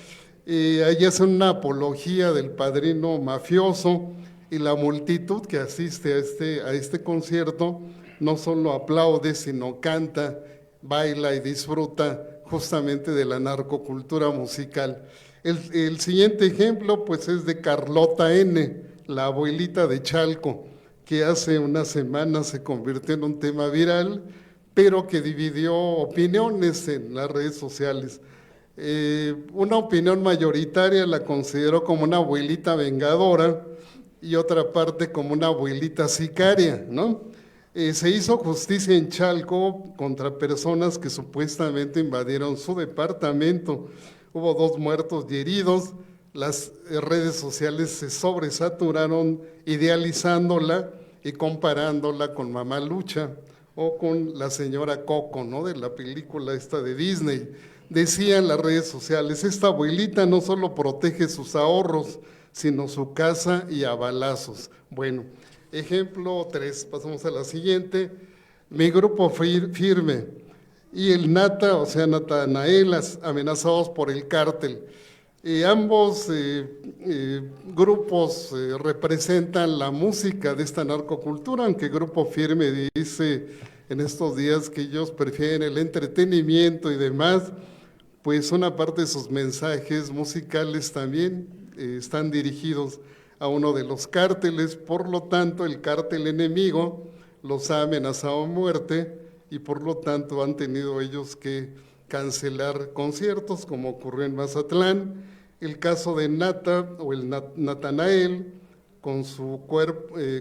Allí hacen una apología del padrino mafioso, y la multitud que asiste a este concierto no solo aplaude, sino canta, baila y disfruta justamente de la narcocultura musical. El siguiente ejemplo pues es de Carlota N., la abuelita de Chalco, que hace unas semanas se convirtió en un tema viral, pero que dividió opiniones en las redes sociales. Una opinión mayoritaria la consideró como una abuelita vengadora y otra parte como una abuelita sicaria, ¿no? Se hizo justicia en Chalco contra personas que supuestamente invadieron su departamento. Hubo 2 muertos y heridos. Las redes sociales se sobresaturaron idealizándola y comparándola con Mamá Lucha o con la señora Coco, ¿no? De la película esta de Disney. Decían las redes sociales, esta abuelita no solo protege sus ahorros, sino su casa y a balazos. Bueno, ejemplo 3, pasamos a la siguiente. Mi grupo firme y el Nata, o sea, Natanael, amenazados por el cártel. Ambos grupos representan la música de esta narcocultura, aunque Grupo Firme dice en estos días que ellos prefieren el entretenimiento y demás, pues una parte de sus mensajes musicales también están dirigidos a uno de los cárteles, por lo tanto el cártel enemigo los ha amenazado a muerte y por lo tanto han tenido ellos que cancelar conciertos como ocurrió en Mazatlán. El caso de Nata o el Natanael con su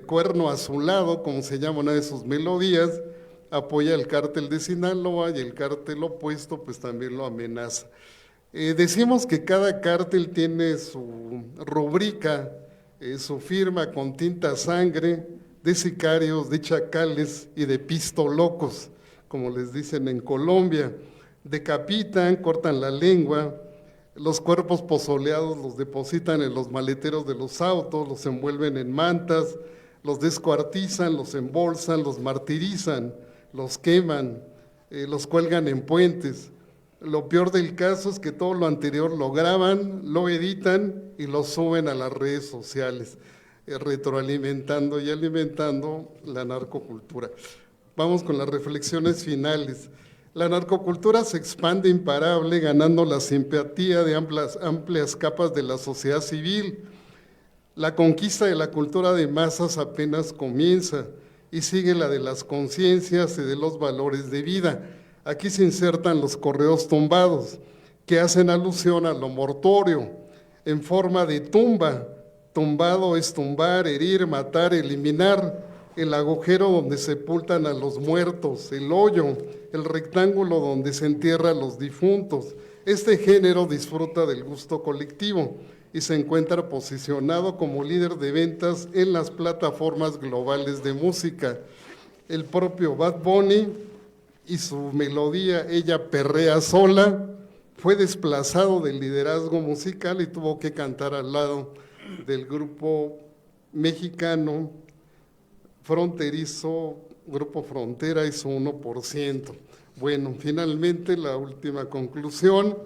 cuerno azulado, como se llama una de sus melodías, apoya el cártel de Sinaloa y el cártel opuesto pues también lo amenaza. Decimos que cada cártel tiene su rúbrica, su firma con tinta sangre de sicarios, de chacales y de pistolocos, como les dicen en Colombia. Decapitan, cortan la lengua, los cuerpos pozoleados los depositan en los maleteros de los autos, los envuelven en mantas, los descuartizan, los embolsan, los martirizan, los queman, los cuelgan en puentes. Lo peor del caso es que todo lo anterior lo graban, lo editan y lo suben a las redes sociales, retroalimentando y alimentando la narcocultura. Vamos con las reflexiones finales. La narcocultura se expande imparable, ganando la simpatía de amplias capas de la sociedad civil. La conquista de la cultura de masas apenas comienza y sigue la de las conciencias y de los valores de vida. Aquí se insertan los correos tumbados, que hacen alusión a lo mortuorio, en forma de tumba. Tumbado es tumbar, herir, matar, eliminar. El agujero donde sepultan a los muertos, el hoyo, el rectángulo donde se entierran a los difuntos. Este género disfruta del gusto colectivo y se encuentra posicionado como líder de ventas en las plataformas globales de música. El propio Bad Bunny y su melodía Ella Perrea Sola fue desplazado del liderazgo musical y tuvo que cantar al lado del grupo mexicano fronterizo, Grupo Frontera y su 1%. Bueno, finalmente la última conclusión,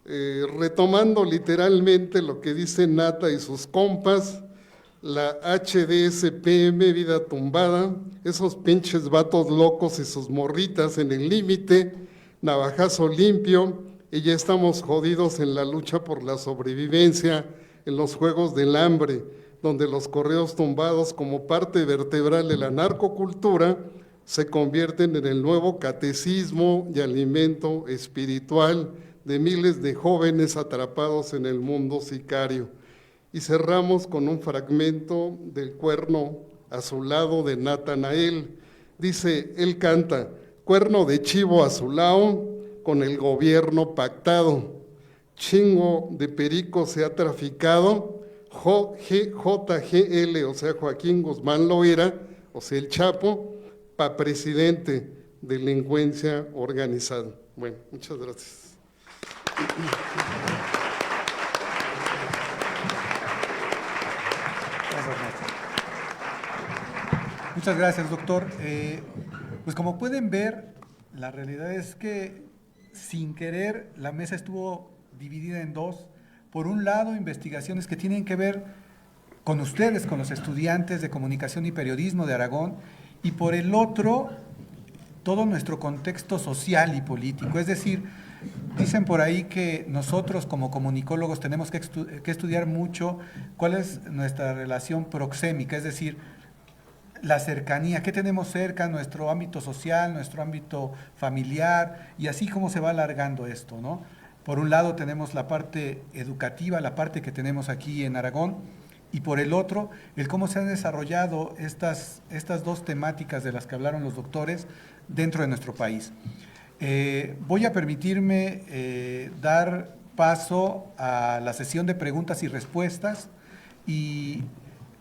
retomando literalmente lo que dice Nata y sus compas, la HDSPM, vida tumbada, esos pinches vatos locos y sus morritas en el límite, navajazo limpio, y ya estamos jodidos en la lucha por la sobrevivencia, en los juegos del hambre, donde los correos tumbados como parte vertebral de la narcocultura se convierten en el nuevo catecismo y alimento espiritual de miles de jóvenes atrapados en el mundo sicario. Y cerramos con un fragmento del cuerno azulado de Natanael. Dice, él canta, cuerno de chivo azulado con el gobierno pactado, chingo de perico se ha traficado, JGL, o sea, Joaquín Guzmán Loera, o sea, el Chapo, para presidente, delincuencia organizada. Bueno, muchas gracias. Muchas gracias, doctor. Pues como pueden ver, la realidad es que sin querer la mesa estuvo dividida en dos. Por un lado, investigaciones que tienen que ver con ustedes, con los estudiantes de comunicación y periodismo de Aragón, y por el otro, todo nuestro contexto social y político. Es decir, dicen por ahí que nosotros como comunicólogos tenemos que estudiar mucho cuál es nuestra relación proxémica, es decir, la cercanía, qué tenemos cerca, nuestro ámbito social, nuestro ámbito familiar, y así como se va alargando esto, ¿no? Por un lado tenemos la parte educativa, la parte que tenemos aquí en Aragón, y por el otro, el cómo se han desarrollado estas dos temáticas de las que hablaron los doctores dentro de nuestro país. Voy a permitirme dar paso a la sesión de preguntas y respuestas, y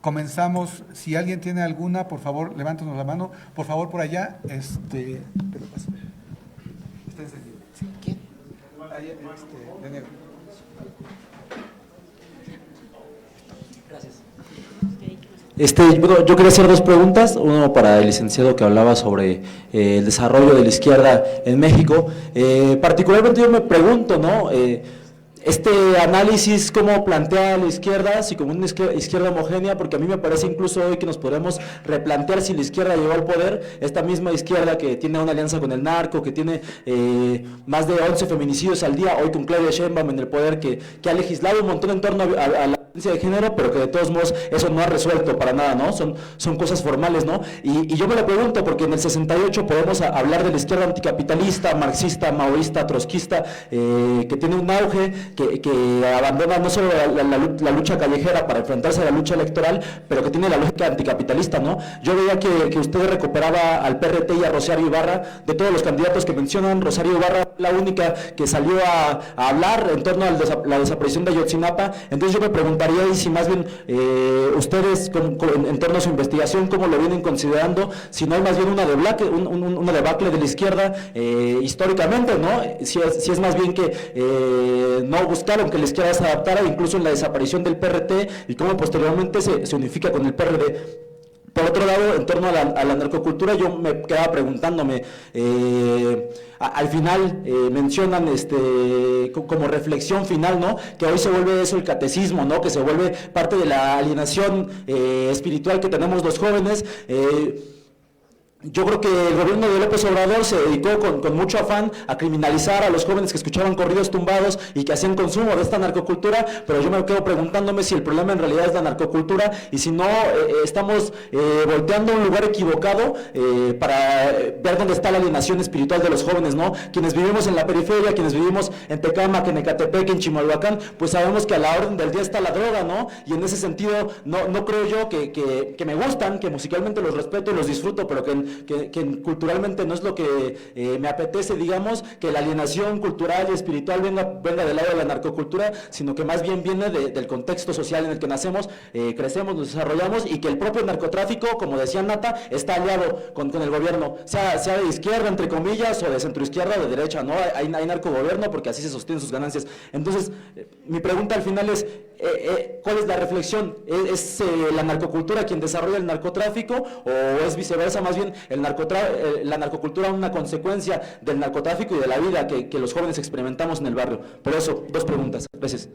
comenzamos. Si alguien tiene alguna, por favor, levántanos la mano. Por favor, por allá. Te lo paso. Está encendido. ¿Quién? Ahí, de negro. Bueno, yo quería hacer dos preguntas, uno para el licenciado que hablaba sobre el desarrollo de la izquierda en México. Particularmente yo me pregunto, ¿no? Este análisis, cómo plantea la izquierda, si como una izquierda homogénea, porque a mí me parece incluso hoy que nos podemos replantear si la izquierda llegó al poder, esta misma izquierda que tiene una alianza con el narco, que tiene más de 11 feminicidios al día, hoy con Claudia Sheinbaum en el poder, que ha legislado un montón en torno a la violencia de género, pero que de todos modos eso no ha resuelto para nada, ¿no? Son cosas formales, ¿no? Y yo me lo pregunto, porque en el 68 podemos hablar de la izquierda anticapitalista, marxista, maoísta, trotskista, que tiene un auge, que abandona no solo la lucha callejera para enfrentarse a la lucha electoral, pero que tiene la lógica anticapitalista, ¿no? Yo veía que usted recuperaba al PRT y a Rosario Ibarra. De todos los candidatos que mencionan, Rosario Ibarra la única que salió a hablar en torno a la desaparición de Ayotzinapa. Entonces yo me preguntaría, y si más bien ustedes en torno a su investigación, ¿cómo lo vienen considerando? Si no hay más bien una debacle de la izquierda históricamente, ¿no? Si es más bien que no buscaron que la izquierda se adaptara, incluso en la desaparición del PRT, y cómo posteriormente se unifica con el PRD. Por otro lado, en torno a la narcocultura, yo me quedaba preguntándome, al final mencionan como reflexión final, ¿no? Que hoy se vuelve eso el catecismo, ¿no? Que se vuelve parte de la alienación espiritual que tenemos los jóvenes. Yo creo que el gobierno de López Obrador se dedicó con mucho afán a criminalizar a los jóvenes que escuchaban corridos tumbados y que hacían consumo de esta narcocultura, pero yo me quedo preguntándome si el problema en realidad es la narcocultura y si no estamos volteando a un lugar equivocado para ver dónde está la alienación espiritual de los jóvenes, ¿no? Quienes vivimos en la periferia, quienes vivimos en Tecámac, en Ecatepec, en Chimalhuacán, pues sabemos que a la orden del día está la droga, ¿no? Y en ese sentido no creo yo que me gustan, que musicalmente los respeto y los disfruto, pero que culturalmente no es lo que me apetece, digamos, que la alienación cultural y espiritual venga del lado de la narcocultura, sino que más bien viene del contexto social en el que nacemos, crecemos, nos desarrollamos, y que el propio narcotráfico, como decía Nata, está aliado con el gobierno, sea de izquierda, entre comillas, o de centroizquierda o de derecha, ¿no? Hay narcogobierno porque así se sostienen sus ganancias. Entonces, mi pregunta al final es, ¿cuál es la reflexión? ¿Es la narcocultura quien desarrolla el narcotráfico o es viceversa? Más bien la narcocultura una consecuencia del narcotráfico y de la vida que los jóvenes experimentamos en el barrio. Por eso, dos preguntas. Gracias.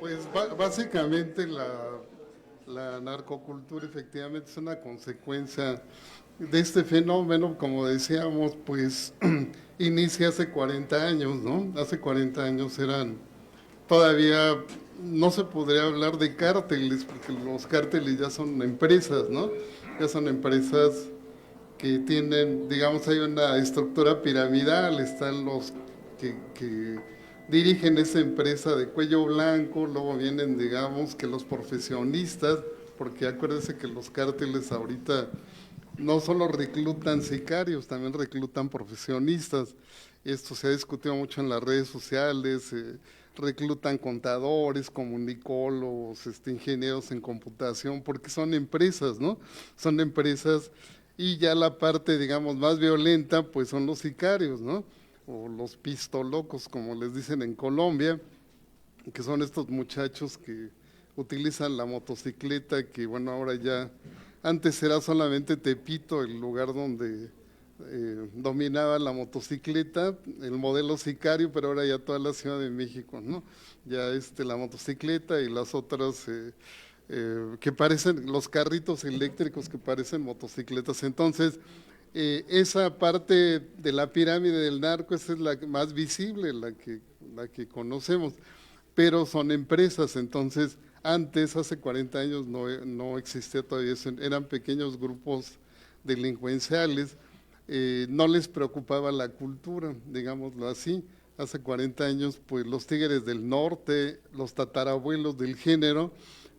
Pues básicamente la narcocultura efectivamente es una consecuencia de este fenómeno, como decíamos, pues inicia hace 40 años, ¿no? Hace 40 años todavía no se podría hablar de cárteles, porque los cárteles ya son empresas, ¿no? Ya son empresas que tienen, digamos, hay una estructura piramidal, están los que dirigen esa empresa de cuello blanco, luego vienen, digamos, que los profesionistas, porque acuérdense que los cárteles ahorita no solo reclutan sicarios, también reclutan profesionistas. Esto se ha discutido mucho en las redes sociales, reclutan contadores, comunicólogos, ingenieros en computación, porque son empresas, ¿no? Son empresas, y ya la parte, digamos, más violenta, pues son los sicarios, ¿no? O los pistolocos, como les dicen en Colombia, que son estos muchachos que utilizan la motocicleta, que bueno, ahora ya, antes era solamente Tepito el lugar donde dominaba la motocicleta, el modelo sicario, pero ahora ya toda la Ciudad de México, ¿no? Ya la motocicleta y las otras que parecen, los carritos eléctricos que parecen motocicletas. Entonces, esa parte de la pirámide del narco, esa es la más visible, la que conocemos, pero son empresas. Entonces antes, hace 40 años, no existía todavía eso, eran pequeños grupos delincuenciales, no les preocupaba la cultura, digámoslo así. Hace 40 años, pues los Tigres del Norte, los tatarabuelos del género,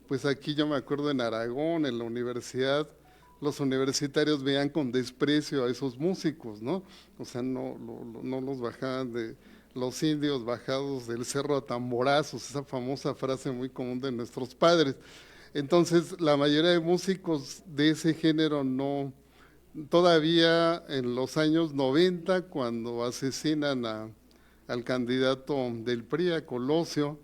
pues aquí yo me acuerdo en Aragón, en la universidad, los universitarios veían con desprecio a esos músicos, ¿no? O sea, no los bajaban de los indios bajados del cerro a tamborazos, esa famosa frase muy común de nuestros padres. Entonces, la mayoría de músicos de ese género no, todavía en los años 90, cuando asesinan al candidato del PRI, a Colosio,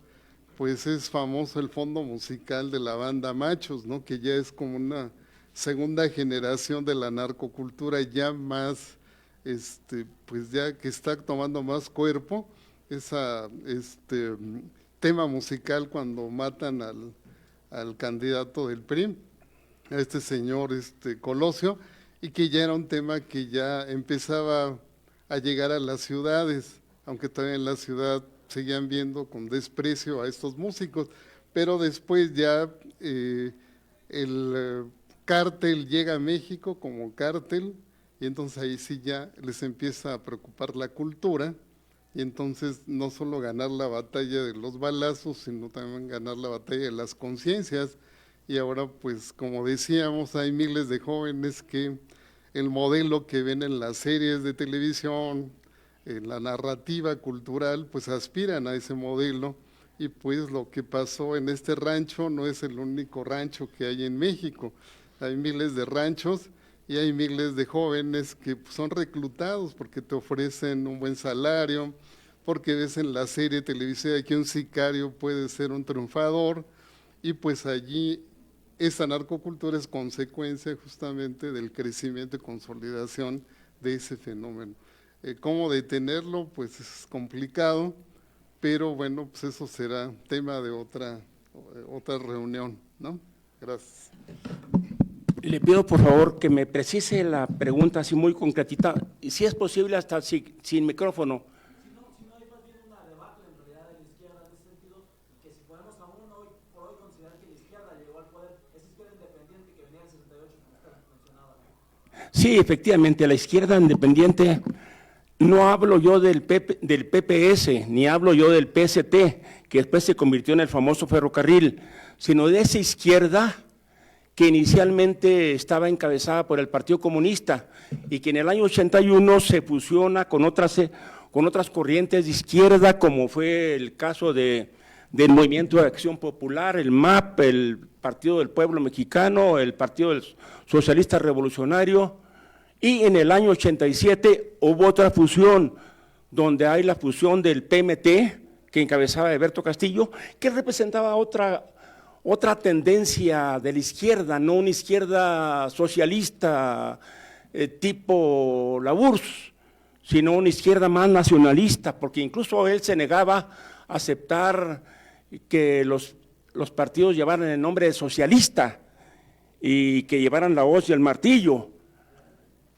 pues es famoso el fondo musical de la banda Machos, ¿no? Que ya es como una segunda generación de la narcocultura, ya más, pues ya que está tomando más cuerpo, tema musical cuando matan al candidato del PRI, a este señor Colosio, y que ya era un tema que ya empezaba a llegar a las ciudades, aunque todavía en la ciudad seguían viendo con desprecio a estos músicos, pero después ya el cártel llega a México como cártel, y entonces ahí sí ya les empieza a preocupar la cultura, y entonces no solo ganar la batalla de los balazos, sino también ganar la batalla de las conciencias. Y ahora, pues como decíamos, hay miles de jóvenes que el modelo que ven en las series de televisión, en la narrativa cultural, pues aspiran a ese modelo, y pues lo que pasó en este rancho no es el único rancho que hay en México. Hay miles de ranchos y hay miles de jóvenes que son reclutados porque te ofrecen un buen salario, porque ves en la serie televisiva que un sicario puede ser un triunfador, y pues allí esa narcocultura es consecuencia justamente del crecimiento y consolidación de ese fenómeno. ¿Cómo detenerlo? Pues es complicado, pero bueno, pues eso será tema de otra reunión, ¿no? Gracias. Le pido por favor que me precise la pregunta así muy concretita, y si es posible hasta sin micrófono. Si no hay más bien un debate en realidad de la izquierda en ese sentido, que si podemos aún hoy por hoy considerar que la izquierda llegó al poder, esa izquierda independiente que venía en el 68, como usted mencionaba. Sí, efectivamente, la izquierda independiente, no hablo yo del PPS, ni hablo yo del PST, que después se convirtió en el famoso ferrocarril, sino de esa izquierda que inicialmente estaba encabezada por el Partido Comunista y que en el año 81 se fusiona con otras corrientes de izquierda, como fue el caso del Movimiento de Acción Popular, el MAP, el Partido del Pueblo Mexicano, el Partido del Socialista Revolucionario, y en el año 87 hubo otra fusión, donde hay la fusión del PMT, que encabezaba Alberto Castillo, que representaba otra tendencia de la izquierda, no una izquierda socialista tipo Labourse, sino una izquierda más nacionalista, porque incluso él se negaba a aceptar que los partidos llevaran el nombre de socialista y que llevaran la hoz y el martillo.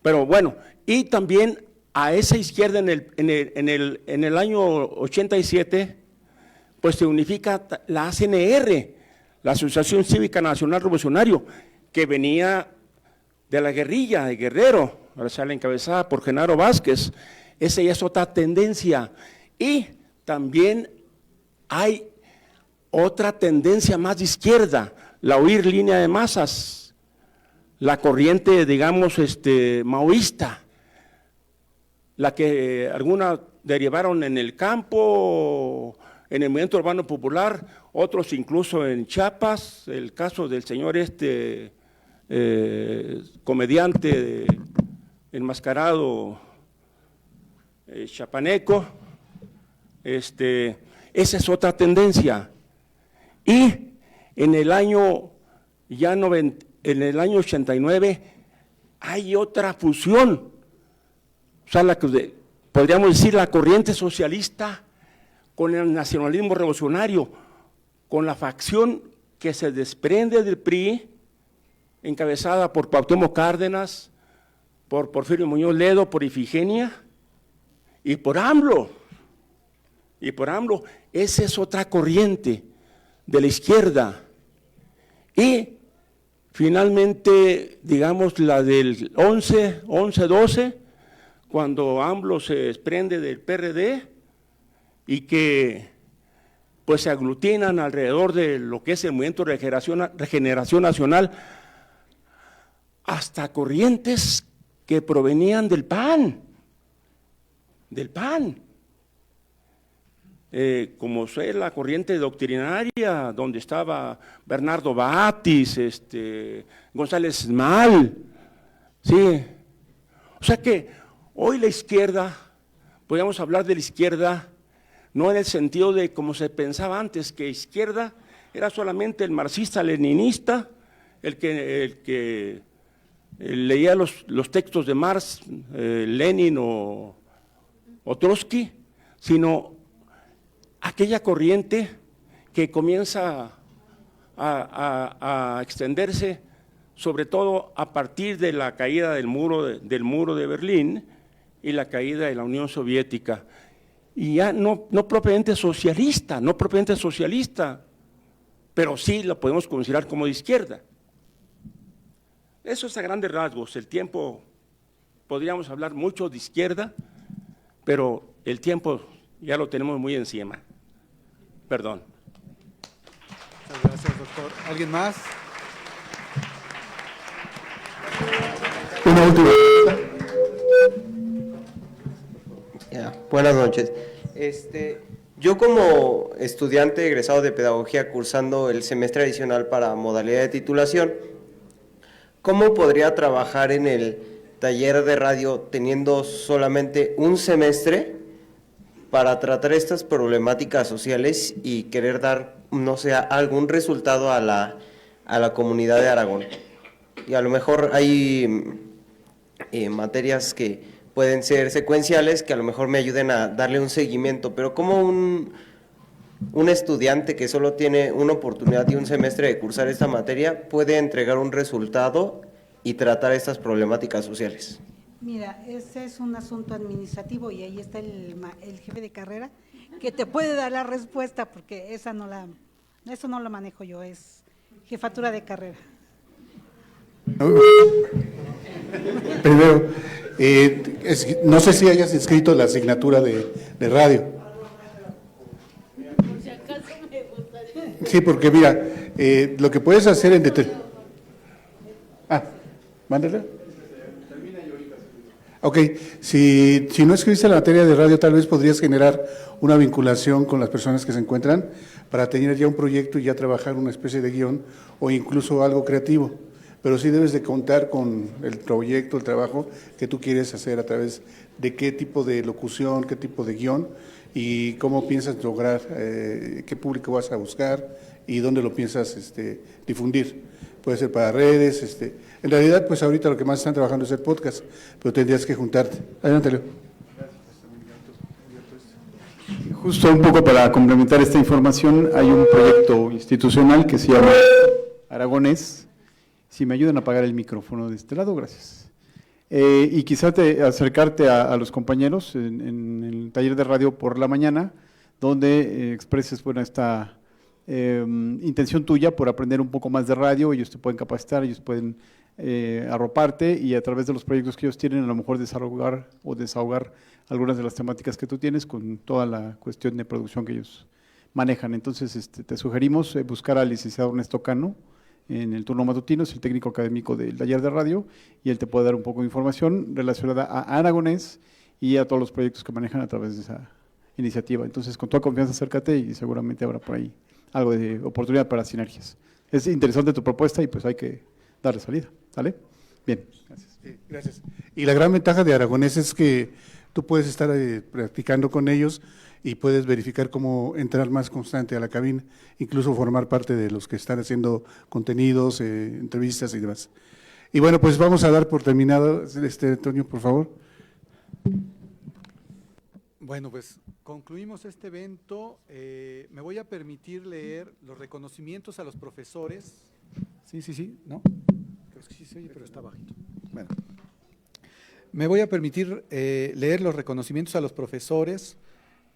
Pero bueno, y también a esa izquierda en el año 87, pues se unifica la ACNR, la Asociación Cívica Nacional Revolucionario, que venía de la guerrilla de Guerrero, la encabezada por Genaro Vázquez. Esa ya es otra tendencia. Y también hay otra tendencia más de izquierda, la huir línea de masas, la corriente, digamos, maoísta, la que algunas derivaron en el campo, en el movimiento urbano popular, otros incluso en Chiapas, el caso del señor comediante enmascarado chapaneco, esa es otra tendencia. Y en el año 89 hay otra fusión, o sea, podríamos decir la corriente socialista con el nacionalismo revolucionario, con la facción que se desprende del PRI, encabezada por Cuauhtémoc Cárdenas, por Porfirio Muñoz Ledo, por Ifigenia y por AMLO. Y por AMLO, esa es otra corriente de la izquierda. Y finalmente, digamos, la del 11-12, cuando AMLO se desprende del PRD y que pues se aglutinan alrededor de lo que es el movimiento de regeneración nacional, hasta corrientes que provenían del PAN, como fue la corriente doctrinaria, donde estaba Bernardo Batis, González Esmal, sí. O sea que hoy la izquierda, podríamos hablar de la izquierda, no en el sentido de como se pensaba antes, que izquierda era solamente el marxista-leninista, el que leía los textos de Marx, Lenin o Trotsky, sino aquella corriente que comienza a extenderse, sobre todo a partir de la caída del muro de Berlín y la caída de la Unión Soviética. Y ya no propiamente socialista, pero sí la podemos considerar como de izquierda. Eso es a grandes rasgos. El tiempo, podríamos hablar mucho de izquierda, pero el tiempo ya lo tenemos muy encima. Perdón. Muchas gracias, doctor. ¿Alguien más? Una última. Buenas noches. Yo como estudiante egresado de pedagogía cursando el semestre adicional para modalidad de titulación, ¿cómo podría trabajar en el taller de radio teniendo solamente un semestre para tratar estas problemáticas sociales y querer dar, no sé, algún resultado a la comunidad de Aragón? Y a lo mejor hay materias que pueden ser secuenciales que a lo mejor me ayuden a darle un seguimiento, pero como un estudiante que solo tiene una oportunidad y un semestre de cursar esta materia puede entregar un resultado y tratar estas problemáticas sociales. Mira, ese es un asunto administrativo y ahí está el jefe de carrera que te puede dar la respuesta, porque eso no lo manejo yo, es jefatura de carrera. Primero, no sé si hayas inscrito la asignatura de radio. Sí, porque mira, lo que puedes hacer en mándala. Ok, si no escribiste la materia de radio, tal vez podrías generar una vinculación con las personas que se encuentran para tener ya un proyecto y ya trabajar una especie de guión o incluso algo creativo. Pero sí debes de contar con el proyecto, el trabajo que tú quieres hacer a través de qué tipo de locución, qué tipo de guión y cómo piensas lograr, qué público vas a buscar y dónde lo piensas difundir. Puede ser para redes, en realidad pues ahorita lo que más están trabajando es el podcast, pero tendrías que juntarte. Adelante, Leo. Justo un poco para complementar esta información, hay un proyecto institucional que se llama Aragonés. Si me ayudan a apagar el micrófono de este lado, gracias. Y quizás acercarte a los compañeros en el taller de radio por la mañana, donde expreses esta intención tuya por aprender un poco más de radio. Ellos te pueden capacitar, ellos pueden arroparte y a través de los proyectos que ellos tienen a lo mejor desahogar algunas de las temáticas que tú tienes con toda la cuestión de producción que ellos manejan. Entonces te sugerimos buscar al licenciado Ernesto Cano en el turno matutino, es el técnico académico del taller de radio y él te puede dar un poco de información relacionada a Aragonés y a todos los proyectos que manejan a través de esa iniciativa. Entonces, con toda confianza, acércate y seguramente habrá por ahí algo de oportunidad para sinergias. Es interesante tu propuesta y pues hay que darle salida, ¿sale? Bien, gracias. Gracias. Y la gran ventaja de Aragonés es que tú puedes estar practicando con ellos y puedes verificar cómo entrar más constante a la cabina, incluso formar parte de los que están haciendo contenidos, entrevistas y demás. Y bueno, pues vamos a dar por terminado, Antonio, por favor. Bueno, pues concluimos este evento. Me voy a permitir leer los reconocimientos a los profesores. Sí, ¿no? Creo que sí se oye, pero está bajito. Bueno. Me voy a permitir leer los reconocimientos a los profesores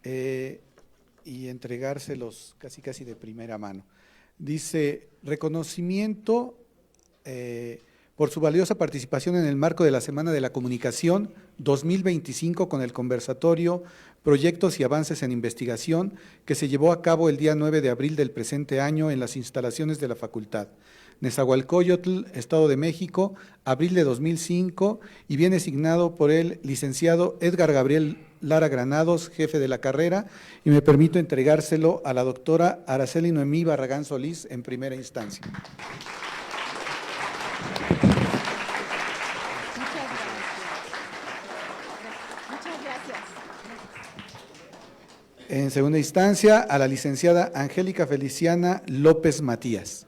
y entregárselos casi de primera mano. Dice, reconocimiento por su valiosa participación en el marco de la Semana de la Comunicación 2025 con el conversatorio Proyectos y Avances en Investigación que se llevó a cabo el día 9 de abril del presente año en las instalaciones de la Facultad. Nezahualcóyotl, Estado de México, abril de 2005, y viene signado por el licenciado Edgar Gabriel Lara Granados, jefe de la carrera, y me permito entregárselo a la doctora Araceli Noemí Barragán Solís en primera instancia. En segunda instancia, a la licenciada Angélica Feliciana López Matías.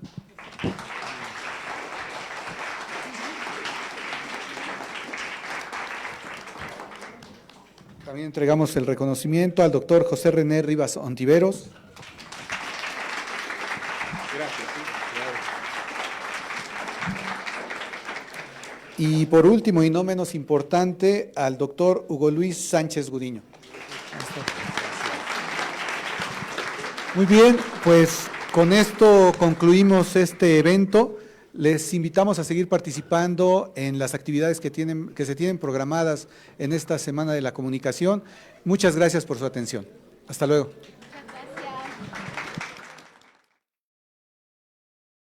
También entregamos el reconocimiento al doctor José René Rivas Ontiveros. Gracias. Y por último, y no menos importante, al doctor Hugo Luis Sánchez Gudiño. Muy bien, pues con esto concluimos este evento. Les invitamos a seguir participando en las actividades que se tienen programadas en esta Semana de la Comunicación. Muchas gracias por su atención. Hasta luego.